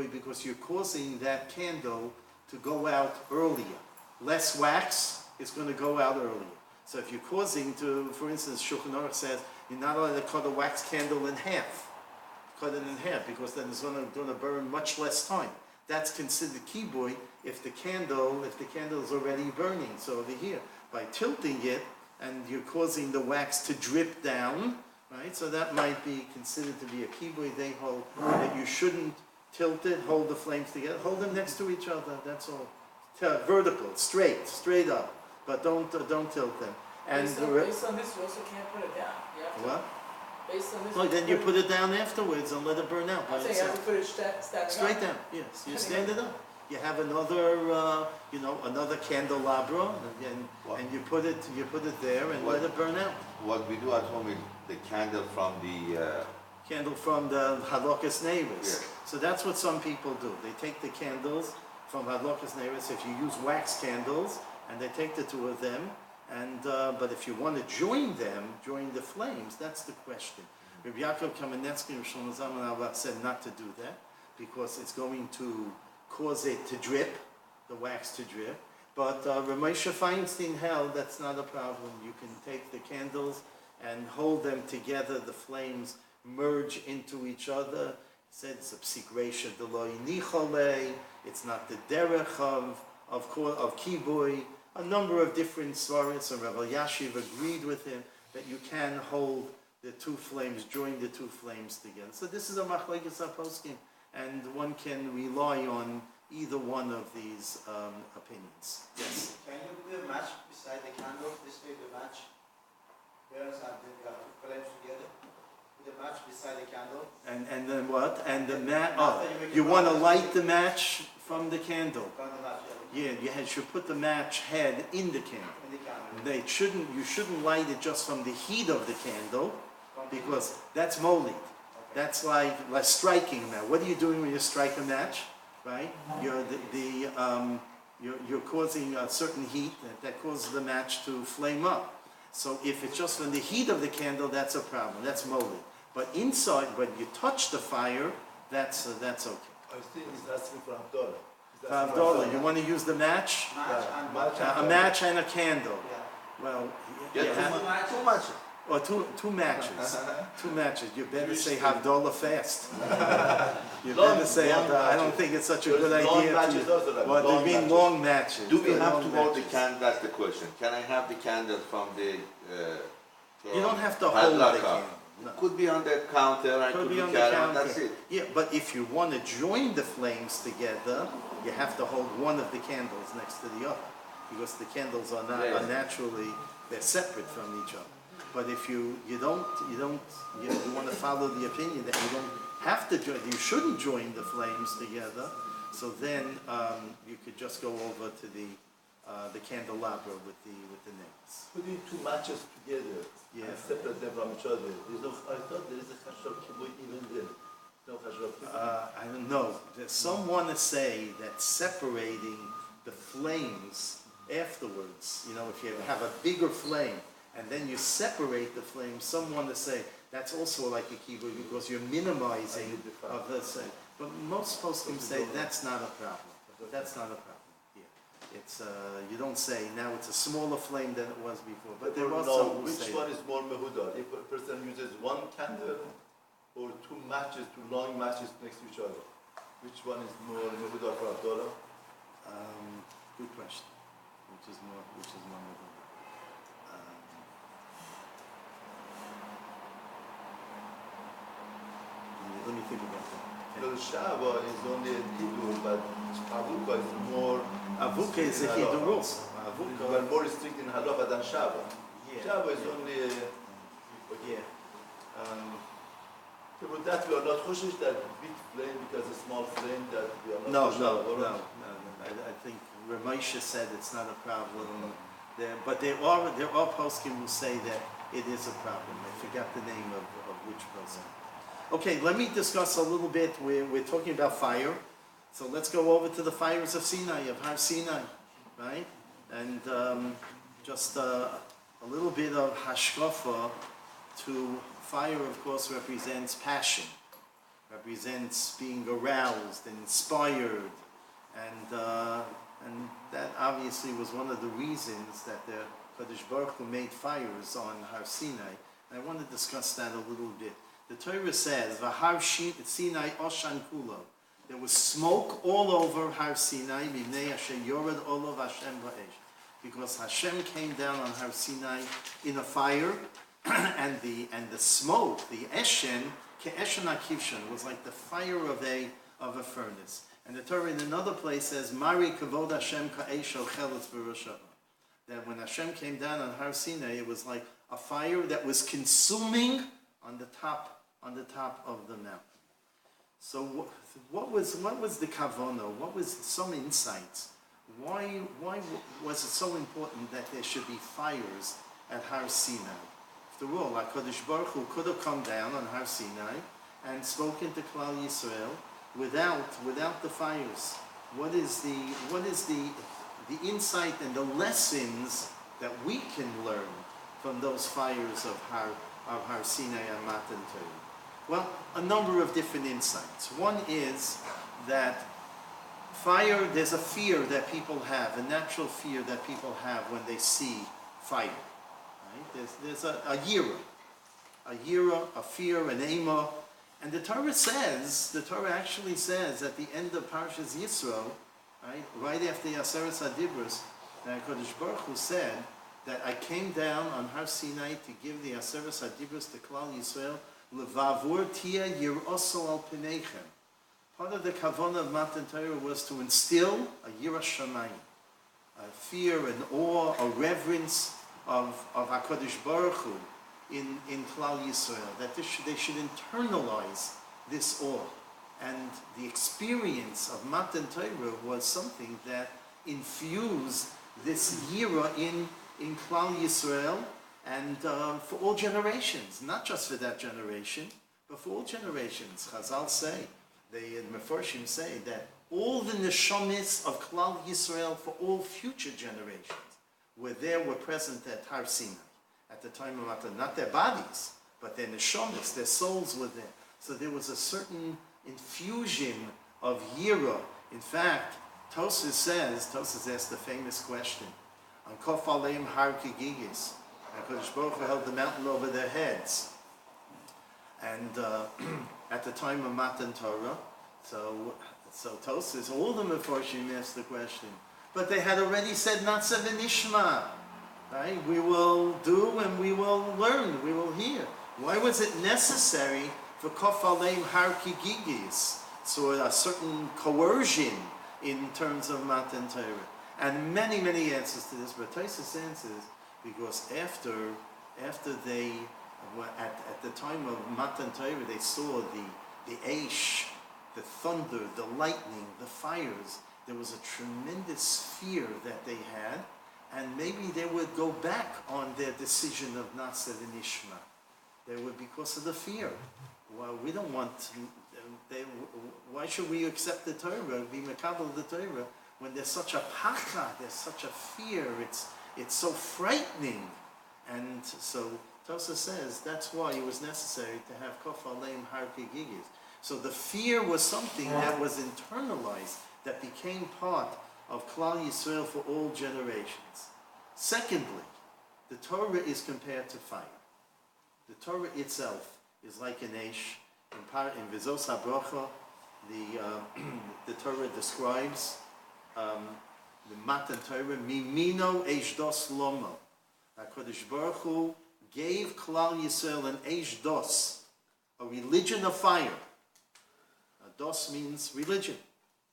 because you're causing that candle to go out earlier. Less wax is going to go out earlier. So if you're causing to, for instance, Shulchan Aruch says, you're not allowed to cut a wax candle in half. Cut it in half, because then it's going to burn much less time. That's considered kibui if the candle is already burning. So over here, by tilting it, and you're causing the wax to drip down, right? So that might be considered to be a kibui. They hold that you shouldn't tilt it, hold the flames together, hold them next to each other, that's all. Vertical, straight up, but don't tilt them. And based on this, you also can't put it down. You have to, what? Based on this. Oh, then you put it down afterwards and let it burn out by I'm saying you have itself. to put it standing Straight up. down, yes. You stand it up. You have another candelabra, and you put it there and let it burn out. What we do at home is the candle from the Candle from the Halokas neighbors. Yes. So that's what some people do. They take the candles from Halokas neighbors. If you use wax candles, and they take the two of them, and but if you want to join the flames, that's the question. Rabbi Yaakov Kamenetsky and Shlomo Zalman Auerbach said not to do that because it's going to cause it to drip, the wax to drip. But Ramesha Feinstein held that's not a problem. You can take the candles and hold them together. The flames merge into each other. He said it's a psikresha deloi nichole. It's not the derech of kibui. A number of different svaris, and Rabbi Yashiv agreed with him that you can hold the two flames, join the two flames together. So this is a machlekes haposkim, and one can rely on either one of these opinions. Yes. Can you put a match beside the candle? This way the match burns and then you have two flames together. Put a match beside the candle. And then what? And the you want to light the match from the candle. From the match, Yeah, you should put the match head in the candle. in the candle. You shouldn't light it just from the heat of the candle, because that's moly. That's like striking a match. What are you doing when you strike a match, right? You're causing a certain heat that causes the match to flame up. So if it's just from the heat of the candle, that's a problem. That's moly. But inside, when you touch the fire, that's okay. I think he's asking for Abdullah. Avdollah, you want to use the match? A match and a candle. Well, you have, too much. or two matches. Two matches. You better say Havdalah fast. You better say Havdalah. I don't think it's such a good idea. What do you mean long matches? Do we have to Long hold the matches. candle? That's the question. Can I have the candle from the? You don't have to hold the Hadlaka? candle. No. Could be on the counter. I Could could be on the carry on. counter. That's it. Yeah, but if you want to join the flames together, you have to hold one of the candles next to the other, because the candles are not Yeah. are naturally, they're separate from each other. But if you want to follow the opinion that you don't have to join, you shouldn't join the flames together. So then you could just go over to the candelabra with the nails. Putting two matches together Yeah. and separate them from each other. I thought there is a chashab kibui even there. No chashab kibui. I don't know. Some want to say that separating the flames afterwards, if you have a bigger flame and then you separate the flames, some want to say that's also like a kibui because you're minimizing of the same. But most poskim say that's not a problem. That's not a problem. Yeah. It's you don't say now it's a smaller flame than it was before. But there are some who which say one is more mehudar? If a person uses one candle or two long matches next to each other, which one is more mehudar for Abdullah? Good question. Which is more let me think about that. Because Shava is only a hidur, but Avuka is more. Avuka is a hidur also. We are more strict in halacha than Shava. Yeah, Java is only, Yeah. with that we are not choshish that big flame because a small flame that we are No, not choshish no, about. no, no. I think Ramesha said it's not a problem there, but there are poskim who say that it is a problem. I forgot the name of which person. Okay, let me discuss a little bit. We're talking about fire, so let's go over to the fires of Sinai, of Har Sinai, right? And just a little bit of hashkafa to fire, of course, represents passion, represents being aroused and inspired, and that obviously was one of the reasons that the Kadosh Baruch Hu made fires on Har Sinai. And I want to discuss that a little bit. The Torah says, "V'Har Sinai Oshan Kulo." There was smoke all over Har Sinai, Mivnei Asher Yored Olav Hashem Ba'esh, because Hashem came down on Har Sinai in a fire, and the smoke, the Eshen, Ke'eshen HaKivshan, was like the fire of a furnace. And the Torah in another place says, "Mari Kavod Hashem Ka'esh Ochelet V'Roshah." That when Hashem came down on Har Sinai, it was like a fire that was consuming on the top of the mountain. So what was the kavana? What was some insights? Why was it so important that there should be fires at Har Sinai? After all, HaKadosh Baruch Hu could have come down on Har Sinai and spoken to Klal Yisrael without the fires. What is the insight and the lessons that we can learn from those fires of Har Sinai and Matan Torah? Well, a number of different insights. One is that fire, there's a fear that people have, a natural fear that people have when they see fire. Right? There's a yira, a fear, an ema. And the Torah actually says at the end of Parshas Yisro, right after Yaseres HaDibros, that Kodesh Baruch Hu said that I came down on Har Sinai to give the Yaseres HaDibros to Klal Yisrael, Levavur tia yiroso al pineichem. Part of the kavanah of Matan Torah was to instill a yiras shamayim, a fear, an awe, a reverence of HaKadosh Baruch Hu in Klal Yisrael, that they should internalize this awe. And the experience of Matan Torah was something that infused this yira in Klal Yisrael, and for all generations, not just for that generation, but for all generations. Chazal say, the Mefarshim say that all the neshamis of Klal Yisrael for all future generations were present at Har Sinai at the time of Matan. Not their bodies, but their neshamis, their souls were there. So there was a certain infusion of yira. In fact, Tosas asked the famous question, on Kof Aleim Har Kigigis, HaKadosh Baruch Hu held the mountain over their heads. And at the time of Matan Torah, so Tosas, all the Mefarshim asked the question, but they had already said Natsa v'nishma, right? We will do and we will learn, we will hear. Why was it necessary for Kof Aleim Har Kigigis, so a certain coercion in terms of Matan Torah? And many, many answers to this, but Tosas answers because after they were at the time of Matan Torah, they saw the Aish, the thunder, the lightning, the fires. There was a tremendous fear that they had, and maybe they would go back on their decision of Natsa v'nishma. They would, because of the fear. Well, we don't want to, why should we accept the Torah, be mekabel the Torah, when there's such a pacha, there's such a fear, it's so frightening. And so Tosa says that's why it was necessary to have Kof Aleim Har Kigigis. So the fear was something that was internalized, that became part of Klal Yisrael for all generations. Secondly, the Torah is compared to fire. The Torah itself is like an Eish. In Vizos HaBrocha, the Torah describes the Matan Torah, Mimino Eish Dos Lomo. HaKadosh Baruch Hu gave Klal Yisrael an Eish Dos, a religion of fire. Dos means religion,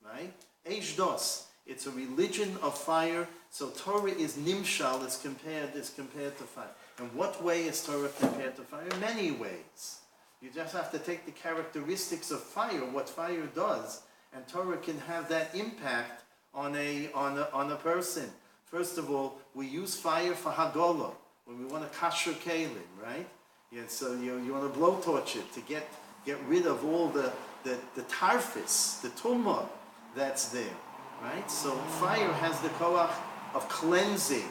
right? Eish Dos, it's a religion of fire. So Torah is nimshal, is compared to fire. In what way is Torah compared to fire? In many ways. You just have to take the characteristics of fire, what fire does, and Torah can have that impact on a person. First of all, we use fire for Hagolah, when we want to kasher kelim, right? Yeah, so you want to blowtorch it to get rid of all the tarfis, the tumah that's there, right? So fire has the koach of cleansing,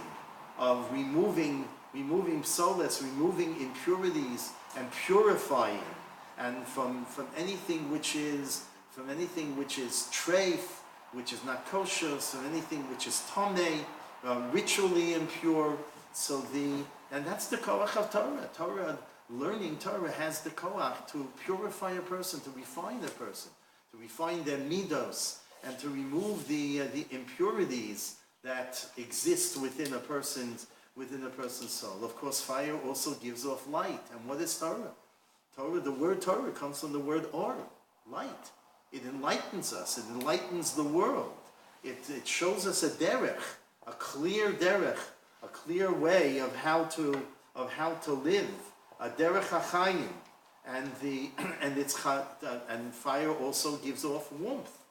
of removing psolas, removing impurities and purifying, and from anything which is treif, which is not kosher, so anything which is tamei, ritually impure. And that's the koach of Torah. Learning Torah has the koach to purify a person, to refine a person, to refine their midos, and to remove the impurities that exist within a person's soul. Of course, fire also gives off light. And what is Torah? The word Torah comes from the word or, light. It enlightens us. It enlightens the world. It shows us a derech, a clear derech, a clear way of how to live, a derech hachayim, and fire also gives off warmth.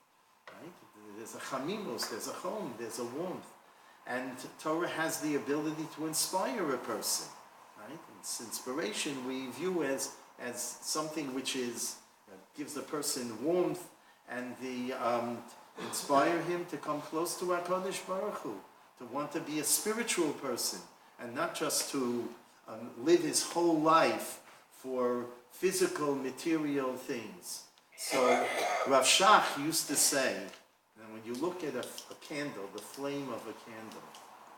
Right? There's a chamimos, there's a home, there's a warmth. And Torah has the ability to inspire a person. Right? It's inspiration we view as something which gives the person warmth and inspire him to come close to HaKadosh Baruch Hu, to want to be a spiritual person and not just to live his whole life for physical, material things. So Rav Shach used to say, and when you look at a candle, the flame of a candle,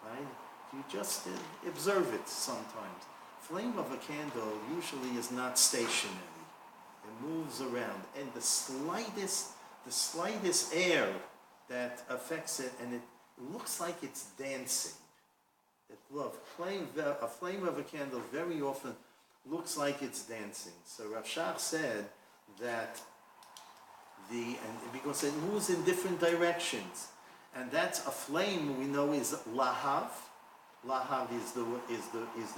right? You just observe it sometimes. Flame of a candle usually is not stationary. It moves around, and the slightest air that affects it, and it looks like it's dancing. A flame of a candle very often looks like it's dancing. So Rav Shach said that because it moves in different directions, and that's a flame we know is lahav. Lahav is the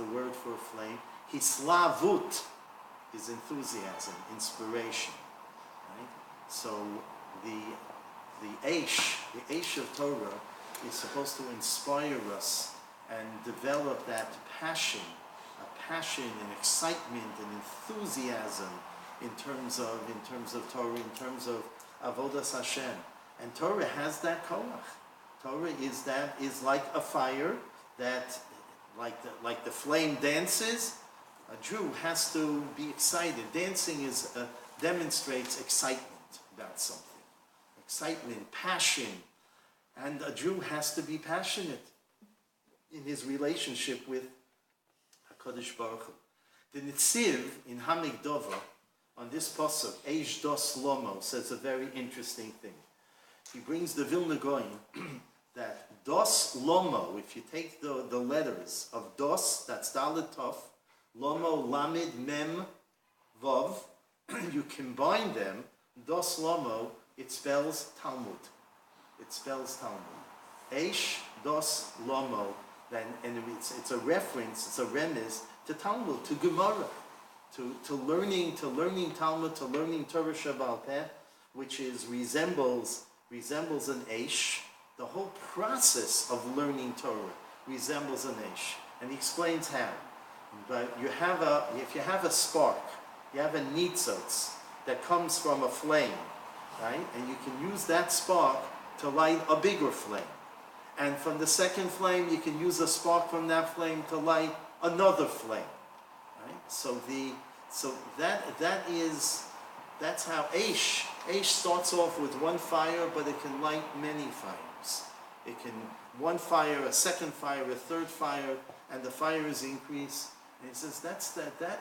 word for a flame. Hislavut is enthusiasm, inspiration. Right? So the eish of Torah is supposed to inspire us and develop that passion and excitement and enthusiasm in terms of Torah, in terms of avodas Hashem. And Torah has that koach. Torah is like a fire that, like the flame dances. A Jew has to be excited. Dancing demonstrates excitement about something. Excitement, passion. And a Jew has to be passionate in his relationship with HaKadosh Baruch Hu. The Nitziv in Hamikdova, on this pasuk, Eish Dos Lomo, says a very interesting thing. He brings the Vilna Goyim that Dos Lomo, if you take the letters of Dos, that's Dalet Tov, Lomo, Lamed, Mem, Vav, you combine them, Dos Lomo, it spells Talmud. It spells Talmud. Eish Dos Lomo, and it's a reference, it's a remiss to Talmud, to Gemara, to learning Talmud, to learning Torah Shabbat Peh, which resembles an Eish. The whole process of learning Torah resembles an Eish, and he explains how. But if you have a spark, you have a nitzotz that comes from a flame, right? And you can use that spark to light a bigger flame. And from the second flame, you can use a spark from that flame to light another flame, right? So that's how Eish starts off with one fire, but it can light many fires. It can one fire, a second fire, a third fire, and the fires increase. And he says that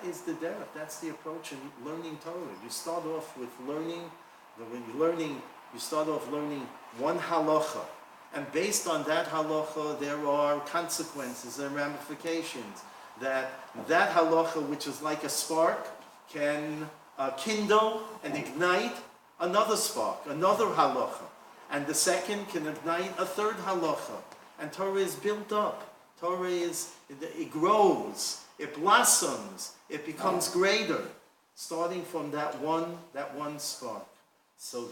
is the derech, that's the approach in learning Torah. You start off with learning. You start off learning one halacha. And based on that halacha, there are consequences and ramifications. That halacha, which is like a spark, can kindle and ignite another spark, another halacha. And the second can ignite a third halacha. And Torah is built up. Torah it grows. it blossoms, it becomes greater, starting from that one spark. So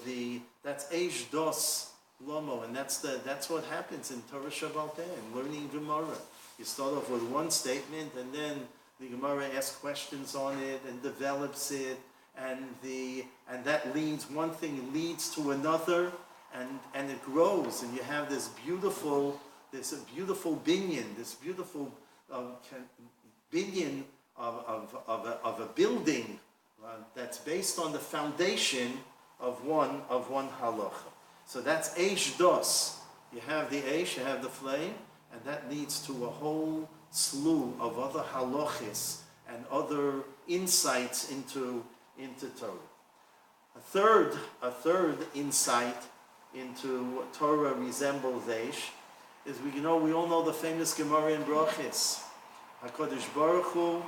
that's Eish Dos Lomo, and that's what happens in Torah Shabbat and learning Gemara. You start off with one statement, and then the Gemara asks questions on it and develops it, and that leads, one thing leads to another, and it grows, and you have this beautiful binyan, this beautiful binyan of a building that's based on the foundation of one halacha. So that's Eish Dos. You have the Eish, you have the flame, and that leads to a whole slew of other halachis and other insights into Torah. A third insight into Torah resembles Eish is we all know the famous Gemara in Brachis. HaKadosh Baruch Hu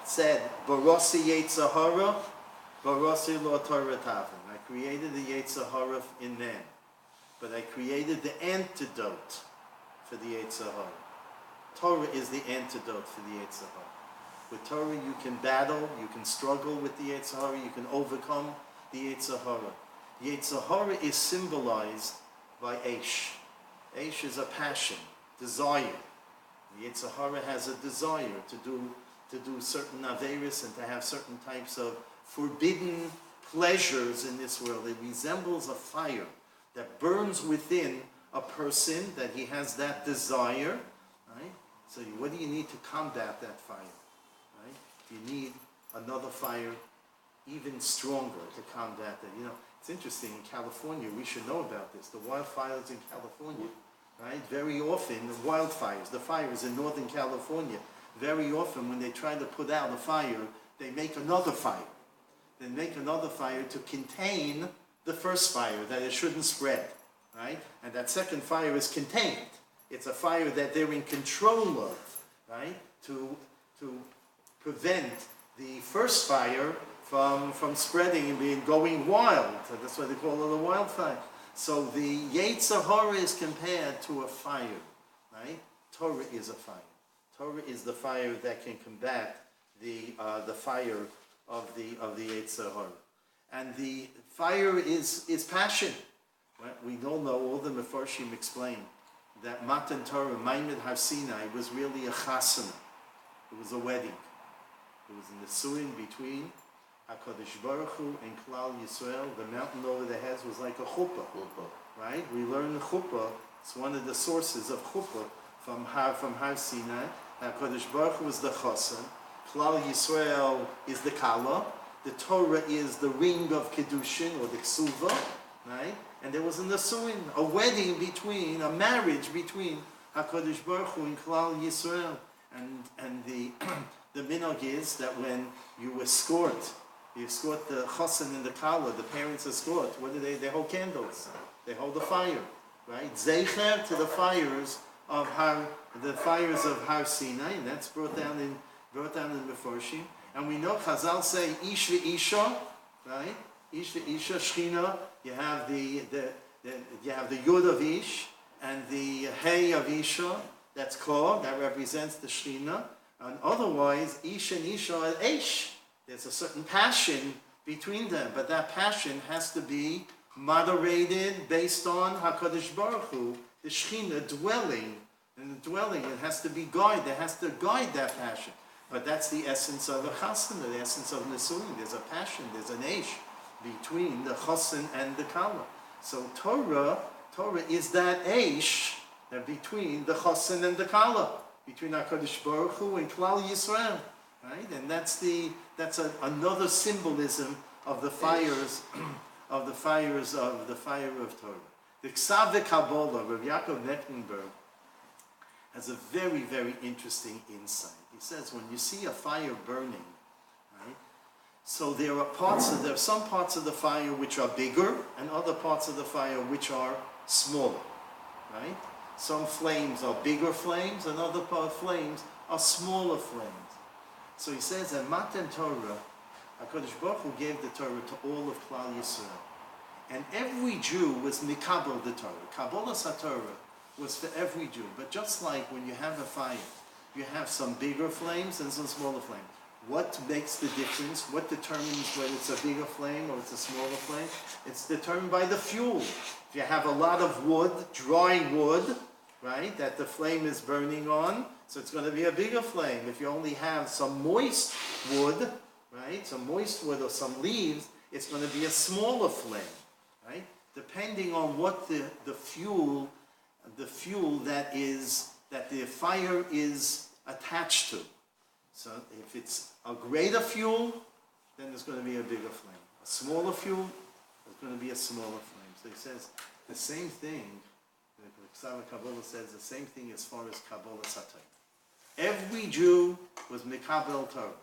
said, "Barasi Yetzer Hara, Barasi Lo Torah Tavin." I created the Yetzer Hara in man, but I created the antidote for the Yetzer Hara. Torah is the antidote for the Yetzer Hara. With Torah, you can battle, you can struggle with the Yetzer Hara, you can overcome the Yetzer Hara. Yetzer Hara is symbolized by Eish. Eish is a passion, desire. The Yetzer Hara has a desire to do certain averis and to have certain types of forbidden pleasures in this world. It resembles a fire that burns within a person, that he has that desire, right? So what do you need to combat that fire, right? You need another fire even stronger to combat that. It's interesting, in California, we should know about this, the wildfires in California, right? Very often, the fires in Northern California, very often when they try to put out a fire, they make another fire. They make another fire to contain the first fire, that it shouldn't spread, right? And that second fire is contained. It's a fire that they're in control of, right? To prevent the first fire from spreading and going wild. So that's why they call it a wildfire. So the Yetzer Hara is compared to a fire, right? Torah is a fire. Torah is the fire that can combat the fire of the Yetzer Hara. And the fire is passion. Right? We all know, all the Mefarshim explain that Matan Torah, Maimed Har Sinai, was really a chasana. It was a wedding. It was in the suin between HaKadosh Baruch Hu and Klal Yisrael. The mountain over their heads was like a chuppah. Right? We learn the chuppah. It's one of the sources of chuppah from Har Sinai. HaKadosh Baruch Hu was the chasan. Klal Yisrael is the kala. The Torah is the ring of Kedushin, or the ksuva. Right? And there was a nasuin, a wedding between, a marriage between HaKadosh Baruch Hu and Klal Yisrael. And the minhag is that when you escort the chassan and the kala, the parents escort, what do they hold candles. They hold the fire, right? Zeicher to the fires of Har Sinai, and that's brought down in Mefarshim. And we know Chazal say Ish v'Isha, right? Ish v'Isha, Shechina. You have the Yud of Ish and the Hey of Isha. That's called, that represents the Shechina. And otherwise, Ish and Isha are Eish. There's a certain passion between them, but that passion has to be moderated based on HaKadosh Baruch Hu, the Shechina dwelling. And the dwelling, it has to be guided. It has to guide that passion. But that's the essence of a chasana, the essence of Nesuin. There's a passion, there's an Eish between the chassan and the kala. So Torah is that Eish between the chassan and the kala, between HaKadosh Baruch Hu and Klal Yisrael, right? And that's another symbolism of the fires of the fire of Torah. The Ksav Kabbalah, Rabbi Yaakov Mecklenburg, has a very, very interesting insight. He says when you see a fire burning, right? So there are some parts of the fire which are bigger and other parts of the fire which are smaller, right? Some flames are bigger flames and other flames are smaller flames. So he says that Matan Torah, HaKadosh Baruch Hu gave the Torah to all of Klal Yisrael. And every Jew was mikabel the Torah. Kabbalas HaTorah was for every Jew. But just like when you have a fire You have some bigger flames and some smaller flames. What makes the difference? What determines whether it's a bigger flame or it's a smaller flame? It's determined by the fuel. If you have a lot of wood, dry wood, right, that the flame is burning on, so it's going to be a bigger flame. If you only have some moist wood, right, some moist wood or some leaves, it's going to be a smaller flame, right? Depending on what the fuel that the fire is attached to. So if it's a greater fuel, then there's going to be a bigger flame. A smaller fuel, there's going to be a smaller flame. So he says the same thing. The Sauer Kabbalah says the same thing as far as Kabbalah Satay. Every Jew was Mikabel Torah,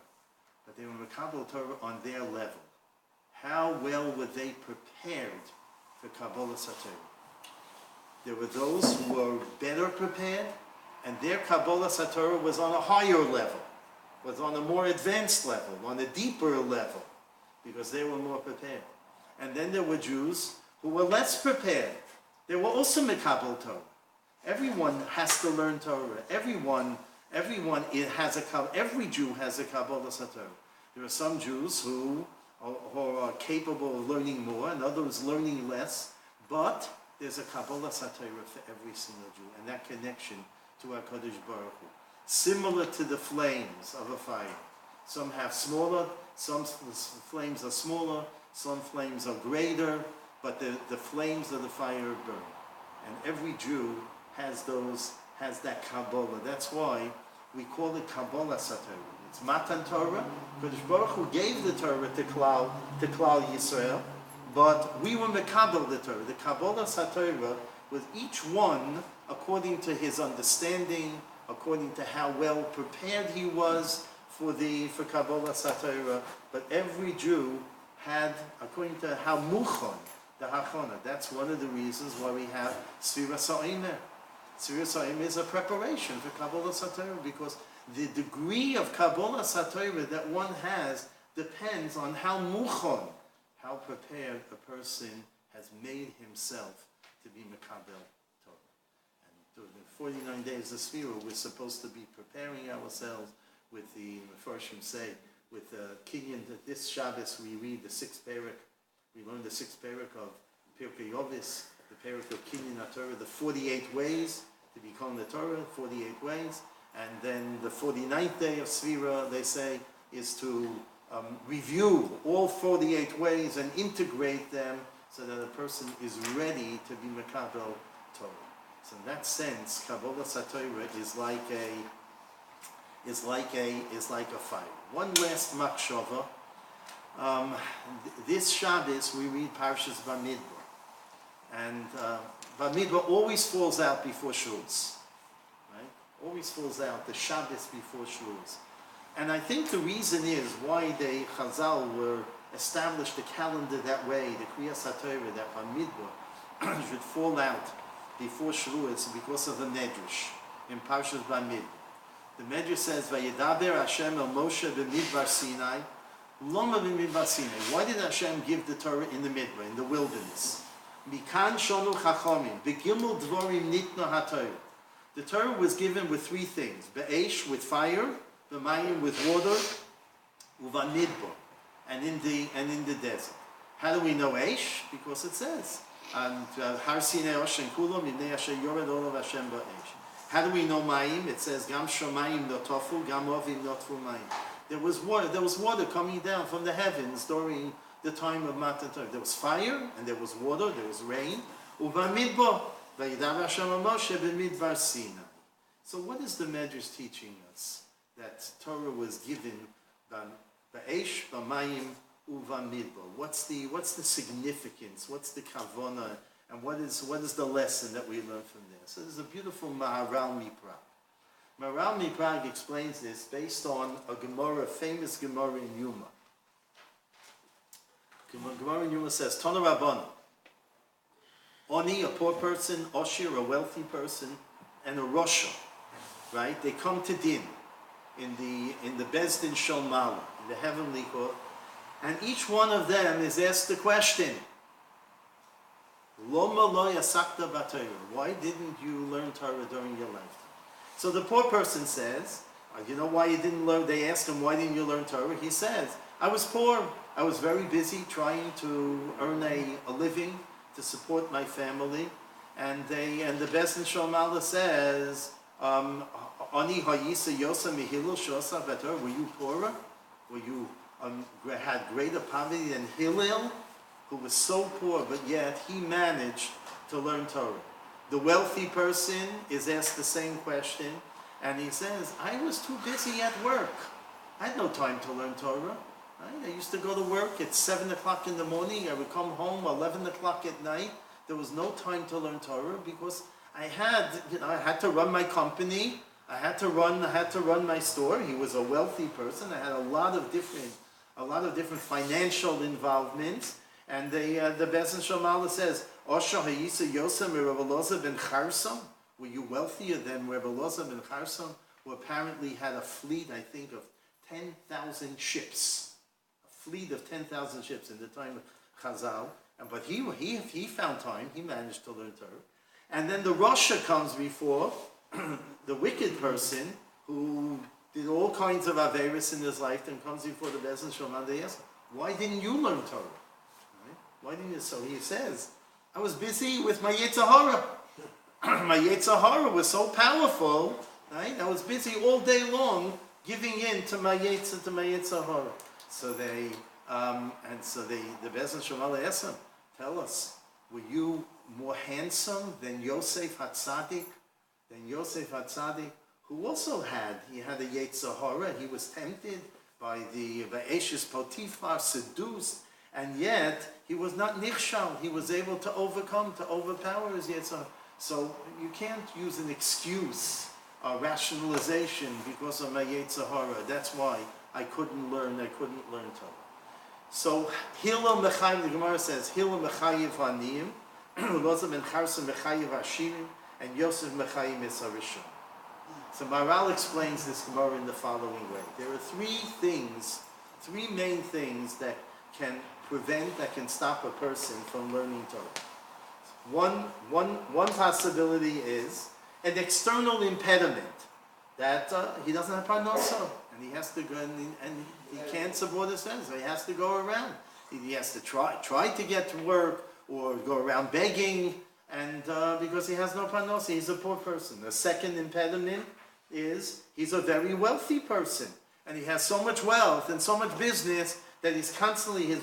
but they were Mikabel Torah on their level. How well were they prepared for Kabbalah Satay? There were those who were better prepared, and their Kabbalah Satay was on a higher level, was on a more advanced level, on a deeper level, because they were more prepared. And then there were Jews who were less prepared. They were also Mikabel Torah. Everyone has to learn Torah. Every Jew has a Kabbalah Satay. There are some Jews who are capable of learning more, and others learning less, but there's a Kabbalah Satay for every single Jew, and that connection to HaKadosh Baruch Hu. Similar to the flames of a fire. Some have smaller, some flames are smaller, some flames are greater, but the flames of the fire burn. And every Jew has that Kabbalah. That's why we call it Kabbalah Satay. It's Matan Torah. Kadosh Baruch Hu gave the Torah to Klal Yisrael, but we were Mekabel the Torah. The Kabbalah Satay was each one according to his understanding, according to how well prepared he was for Kabbalah Satay. But every Jew had, according to how Muchon, the Hachana. That's one of the reasons why we have Sfira Sa'imeh. Sfira Sa'imeh is a preparation for Kabbalah Satay, because the degree of Kabbalah Satay that one has depends on how Muchon, how prepared a person has made himself to be Mekabel Torah. And during the 49 days of Sfira, we're supposed to be preparing ourselves with the Persian say, with the Kinyan. This Shabbos we read the 6th parak. We learned the 6th parak of Pirkei Yovis, the parak of Kinyan HaTorah, the 48 ways to become the Torah, 48 ways. And then the 49th day of Sfira, they say, is to review all 48 ways and integrate them so that a person is ready to be Mekabel Torah. So in that sense, Kabbalah Satay is like a fire. One last machshava. This Shabbos we read Parshas Bamidbar, and Bamidbar always falls out before Shavuos, right? Always falls out the Shabbos before Shavuos, and I think the reason is why the Chazal were established the calendar that way, the Kriyas HaTorah, that Bamidbar should fall out before Shavuos because of the Medrash in Parshas Bamidbar. The Medrash says, "Vayedaber Hashem el Moshe b'Midbar Sinai." Loma b'Midbar Sinai. Why did Hashem give the Torah in the Midbar, in the wilderness? Mikan shonu chachamim, begimel dvorim nitna haTorah. The Torah was given with three things: be'esh, with fire; b'mayim, with water; uvanidbar, and in the desert. How do we know esh? Because it says, Har Sinai Oshen Kulam Yimnei Asher Yored Olav Hashem ba'esh. How do we know mayim? It says gam shomayim notofu, gam ovim notfu mayim. There was water coming down from the heavens during the time of Matan Torah. There was fire, and there was water, there was rain. Uvamidbar, vayidaber Hashem el Moshe b'Midbar Sinai. So what is the Medrash teaching us? That Torah was given ba'esh, b'mayim, uvamidbar. What's the significance? What's the kavanah? And what is the lesson that we learn from there? So there's a beautiful Maharal Miprag. Maharal Miprag explains this based on a Gemara, famous Gemara in Yuma. Gemara in Yuma says, Tana Rabbana, Oni, a poor person, Oshir, a wealthy person, and a Rosha, right? They come to din in the Beis Din Shel Mala, in the heavenly court, and each one of them is asked the question, Loma lo yasakta b'Torah. Why didn't you learn Torah during your lifetime? So the poor person says, you know why you didn't learn? They ask him, why didn't you learn Torah? He says, I was poor. I was very busy trying to earn a living to support my family. And the Bezdin Shalom says, Ani hayisa yosa mihilul shosa betor. Were you poorer? Were you had greater poverty than Hillel, who was so poor, but yet he managed to learn Torah? The wealthy person is asked the same question, and he says, I was too busy at work. I had no time to learn Torah. Right? I used to go to work at 7 o'clock in the morning. I would come home 11 o'clock at night. There was no time to learn Torah because I had to run my company. I had to run my store. He was a wealthy person. I had a lot of different financial involvements. And the Bezdin Shalom says, Osha hayisa yosem Rabbi Loza ben Charsam. Were you wealthier than Rabbi Loza ben Charsam, who apparently had a fleet, I think, of 10,000 ships. A fleet of 10,000 ships in the time of Chazal. But he found time. He managed to learn Torah. And then the Rasha comes before the wicked person who did all kinds of averis in his life, and comes before the Bezdin Shalom. They ask, why didn't you learn Torah? Right? Why didn't you? So he says, I was busy with my Yetzer Hara. My Yetzer Hara was so powerful, right? I was busy all day long giving in to my Yetzer Hara. So the Bezdin Shalom asked him, tell us, were you more handsome than Yosef HaTzadik? Than Yosef HaTzadik, who also had a Yetzer Hara. He was tempted by the Eshes Potiphar, seduced, and yet he was not nichshal. He was able to overpower his Yetzer Hara. So you can't use an excuse, a rationalization because of my Yetzer Hara. That's why I couldn't learn Torah. So Hillel Mechayiv, the Gemara says, Hillel Mechayiv Haniyim, Loza ben Charsa Mechayiv Hashirim, and Yosef Mechayiv is Harishon. So Maharal explains this Gemara in the following way. There are three main things that can stop a person from learning Torah. One possibility is an external impediment, that he doesn't have parnasa, and he has to go and he can't support his friends, so he has to go around. He has to try to get to work or go around begging, and because he has no parnasa, he's a poor person. The second impediment is he's a very wealthy person, and he has so much wealth and so much business that his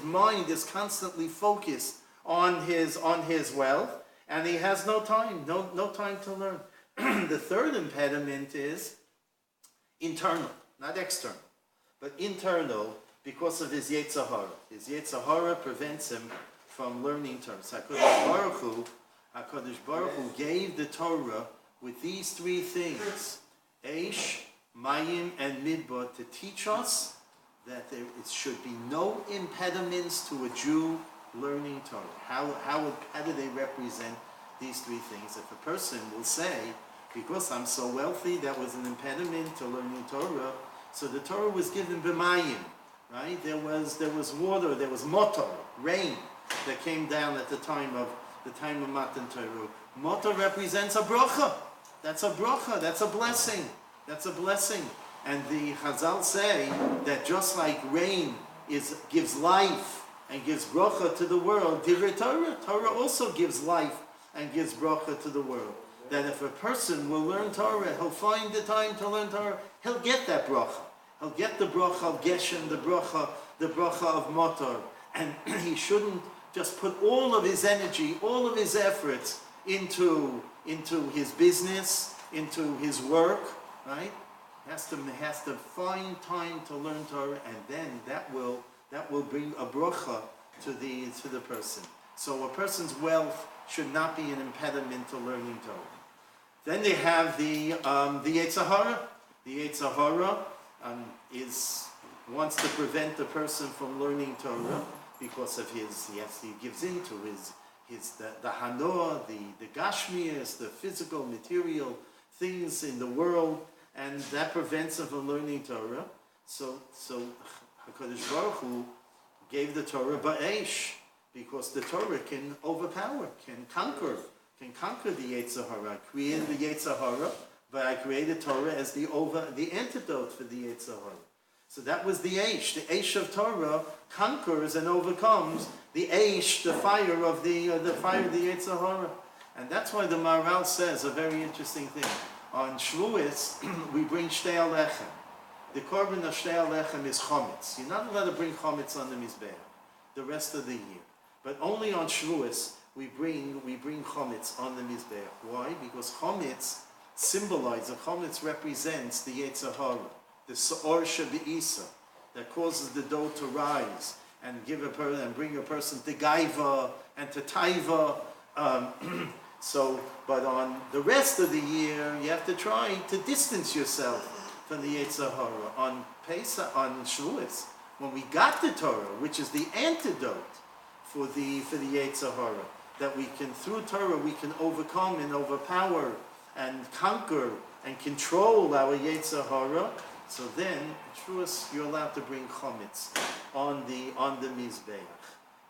mind is constantly focused on his wealth, and he has no time to learn. The third impediment is internal, not external, but internal, because of his Yetzer Hara. His Yetzer Hara prevents him from learning Torah. So HaKadosh Baruch Hu gave the Torah with these three things, Eish, Mayim, and Midbar, to teach us that there should be no impediments to a Jew learning Torah. How do they represent these three things? If a person will say, because I'm so wealthy, that was an impediment to learning Torah, so the Torah was given b'mayim, right? There was water, there was motor, rain, that came down at the time of Matan Torah. Motor represents a bracha. That's a bracha. That's a blessing. That's a blessing. And the Chazal say that just like rain gives life and gives bracha to the world, Divrei Torah also gives life and gives bracha to the world. That if a person will learn Torah, he'll find the time to learn Torah, he'll get that bracha. He'll get the bracha of Geshem, the bracha of Motor. And he shouldn't just put all of his energy, all of his efforts into his business, into his work, right? He has to find time to learn Torah, and then that will bring a bracha to the person. So a person's wealth should not be an impediment to learning Torah. Then they have the Yetzer Hara. The Yetzer Hara wants to prevent the person from learning Torah because of he gives in to the hanor, the gashmias, the physical, material things in the world, and that prevents him from learning Torah. So HaKadosh Baruch Hu gave the Torah ba'esh, because the Torah can overpower, can conquer the Yetzer Hara. Created the Yetzer Hara But I created Torah as the antidote for the Yetzer Hara. So that was the Eish. The Eish of Torah conquers and overcomes the Eish, the fire of the Yetzer Hara. And that's why the Maharal says a very interesting thing. On Shavuos, we bring Shtei Alechem. The korban of Shtei Alechem is Chometz. You're not allowed to bring Chometz on the Mizbeach the rest of the year. But only on Shavuos, we bring Chometz on the Mizbeach. Why? Because Chometz represents the Yetzer Hara, the Sauer Shebe'isa, that causes the dough to rise and bring a person to Gaiva and to Taiva. But on the rest of the year, you have to try to distance yourself from the Yetzer Hara. On Pesach, on Shavuos, when we got the Torah, which is the antidote for the Yetzer Hara, that through Torah we can overcome and overpower and conquer and control our Yetzer Hara. So then, Shavuos, you're allowed to bring Chometz on the Mizbeach,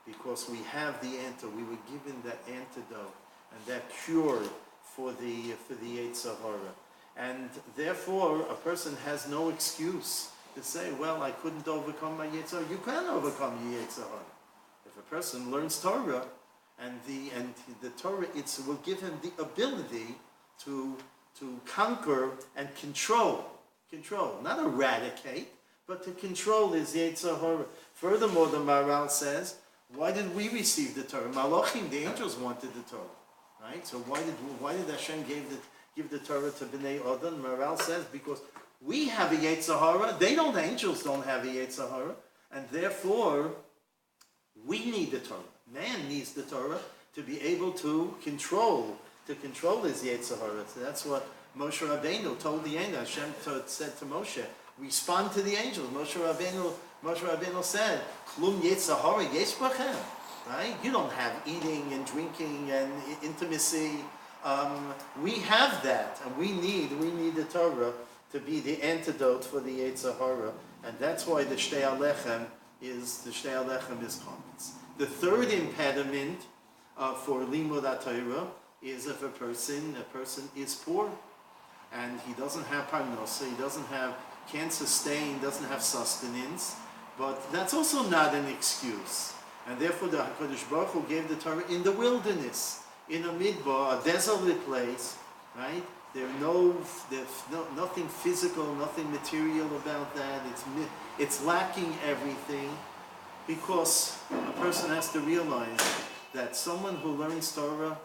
because we have the antidote. We were given that antidote and that cure for the Yetzer Hara. And therefore, a person has no excuse to say, well, I couldn't overcome my Yetzer Hara. You can overcome your Yetzer Hara. If a person learns Torah, and the Torah will give him the ability to conquer and control, not eradicate, but to control his Yetzer Hara. Furthermore, the Maharal says, why did we receive the Torah? Malachim, the angels, wanted the Torah, right? So why did Hashem give the Torah to Bnei Adam? Maharal says, because we have a Yetzer Hara. Angels don't have a Yetzer Hara, and therefore we need the Torah. Man needs the Torah to be able to control his Yetzer Hara. So that's what Moshe Rabbeinu told the angel. Hashem said to Moshe, respond to the angels. Moshe Rabbeinu said, Klum Yetzer Hara yesh bachem. Right? You don't have eating and drinking and intimacy. We have that, and we need the Torah to be the antidote for the Yetzer Hara, and that's why the Shtei Alechem is Chometz. The third impediment for Limud HaTorah is if a person is poor and he doesn't have parnasa, can't sustain, doesn't have sustenance, but that's also not an excuse. And therefore the HaKadosh Baruch Hu gave the Torah in the wilderness, in a midbar, a desolate place, right? There's nothing physical, nothing material about that. It's lacking everything, because a person has to realize that someone who learns Torah,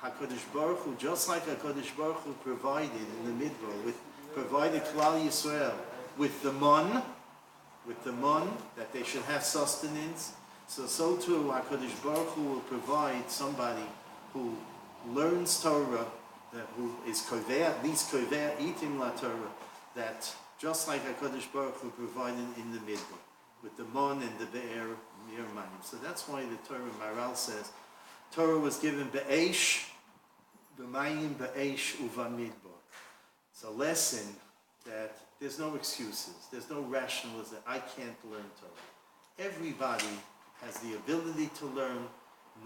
HaKadosh Baruch Hu, just like HaKadosh Baruch Hu provided in the midbar, provided Klal Yisrael with the man, that they should have sustenance. So too HaKadosh Baruch Hu will provide somebody who learns Torah, who is kovea, at least kovea eating la Torah, that just like HaKadosh Baruch Hu provided in the midbar, with the mon and the be'er mir mayim. So that's why the Torah, Maharal says, Torah was given be'esh, b'mayim be'esh uva-midbar. It's a lesson that there's no excuses, there's no rationalization. I can't learn Torah. Everybody has the ability to learn,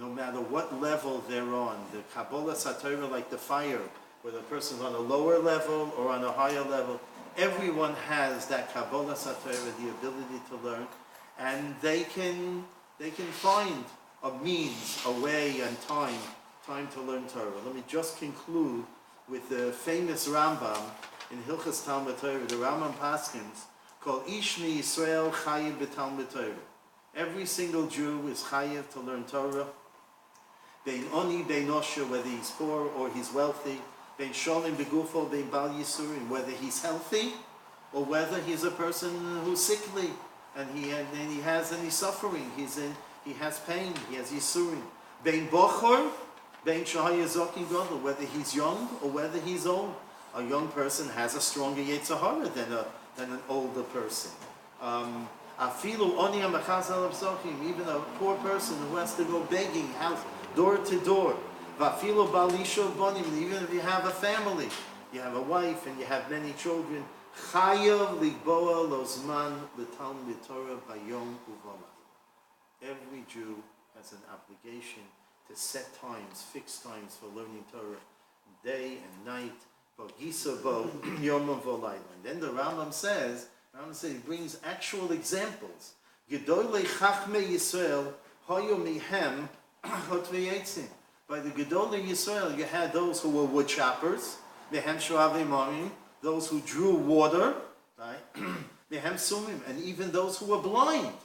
no matter what level they're on. The Kabbalah Satorah, like the fire, whether a person's on a lower level or on a higher level, everyone has that Kabbalah Satorah, the ability to learn, and they can find a means, a way, and time to learn Torah. Let me just conclude with the famous Rambam in Hilchas Talmud Torah. The Rambam paskins called Ish mi Yisrael Chayiv b'Talmud Torah. Every single Jew is chayiv to learn Torah. Bein oni, bein osher, whether he's poor or he's wealthy. Bein sholim begufo, bein bal yisurim, whether he's healthy or whether he's a person who's sickly and he's suffering. He has pain. He has yisurim. Bein bochor, bein shahayazokin gadol, whether he's young or whether he's old. A young person has a stronger Yetzer Hara than an older person. Afilu oni amachazal absochim, even a poor person who has to go begging house door to door. Vafilu balisho bonim, even if you have a family, you have a wife and you have many children. Chayav ligboa lozman l'talmid Torah bayom uvolah. Every Jew has an obligation to set times, fixed times for learning Torah, day and night, V'gisa bo yomam v'layla. And then the Rambam says, he brings actual examples. Gedolei Chachmei Yisrael hoyu mihem hot v'yetzim. By the Gedolei Yisrael, you had those who were wood choppers, mehem shoavei marim, those who drew water, right? Mehem sumim, and even those who were blind.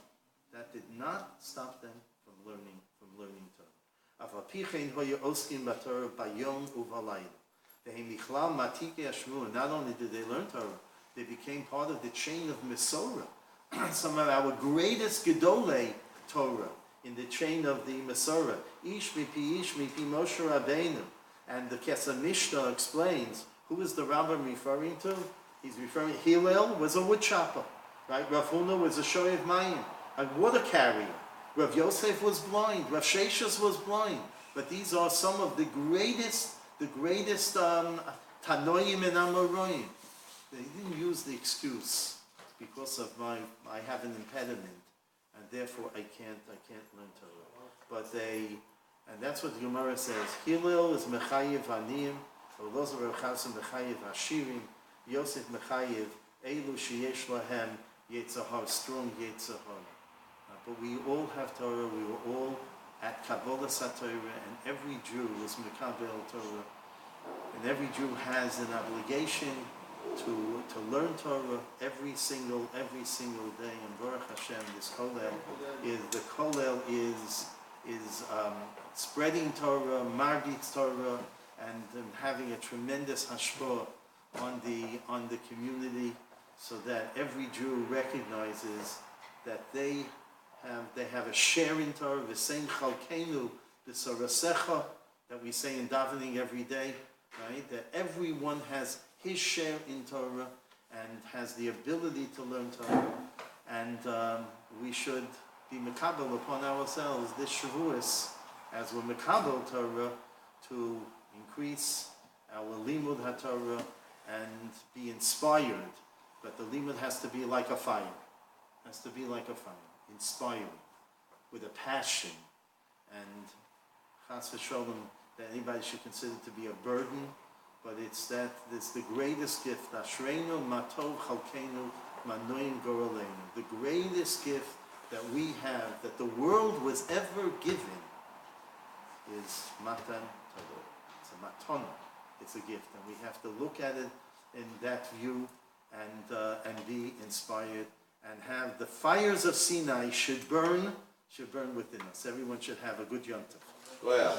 That did not stop them from learning Torah. Avapichein hoyu oskim b'Torah bayom uvalayla. V'hemichlal matike ashmur. Not only did they learn Torah, they became part of the chain of Mesorah. Some of our greatest Gedolei Torah in the chain of the Mesorah. Ish mipi Moshe Rabbeinu. And the Kesef Mishnah explains, who is the Rambam referring to? He's referring, Hillel was a wood chopper, right? Rav Huna was a shoyev mayim, a water carrier. Rav Yosef was blind. Rav Sheshas was blind. But these are some of the greatest Tanoim and Amoraim. They didn't use the excuse because of I have an impediment, and therefore I can't learn Torah. But and that's what the Gemara says. Hillel is mechayev aniyim, Elazar Chasim mechayev ashirim, Yosef mechayev elu sheyesh lahem yetzahar, strong yetzahar. But we all have Torah. We were all at Kabbalah Satorah, and every Jew was mekabel Torah, and every Jew has an obligation to learn Torah every single day. And Baruch Hashem, this Kollel is spreading Torah, marbitz Torah, and having a tremendous hashpah on the community, so that every Jew recognizes that they have a share in Torah. V'sein chalkenu b'sorasecha, that we say in davening every day, right? That everyone has his share in Torah and has the ability to learn Torah, and we should be mekabel upon ourselves this Shavuos, as we're mekabel Torah, to increase our limud haTorah and be inspired. But the limud has to be like a fire. Has to be like a fire, inspiring, with a passion, and chas v'sholom, that anybody should consider to be a burden. But it's the greatest gift. Ashreinu matov chalkenu manoim goraleinu. The greatest gift that we have, that the world was ever given, is matan Torah. It's a matana. It's a gift, and we have to look at it in that view, and be inspired, and have the fires of Sinai should burn within us. Everyone should have a good Yom Tov. Go ahead.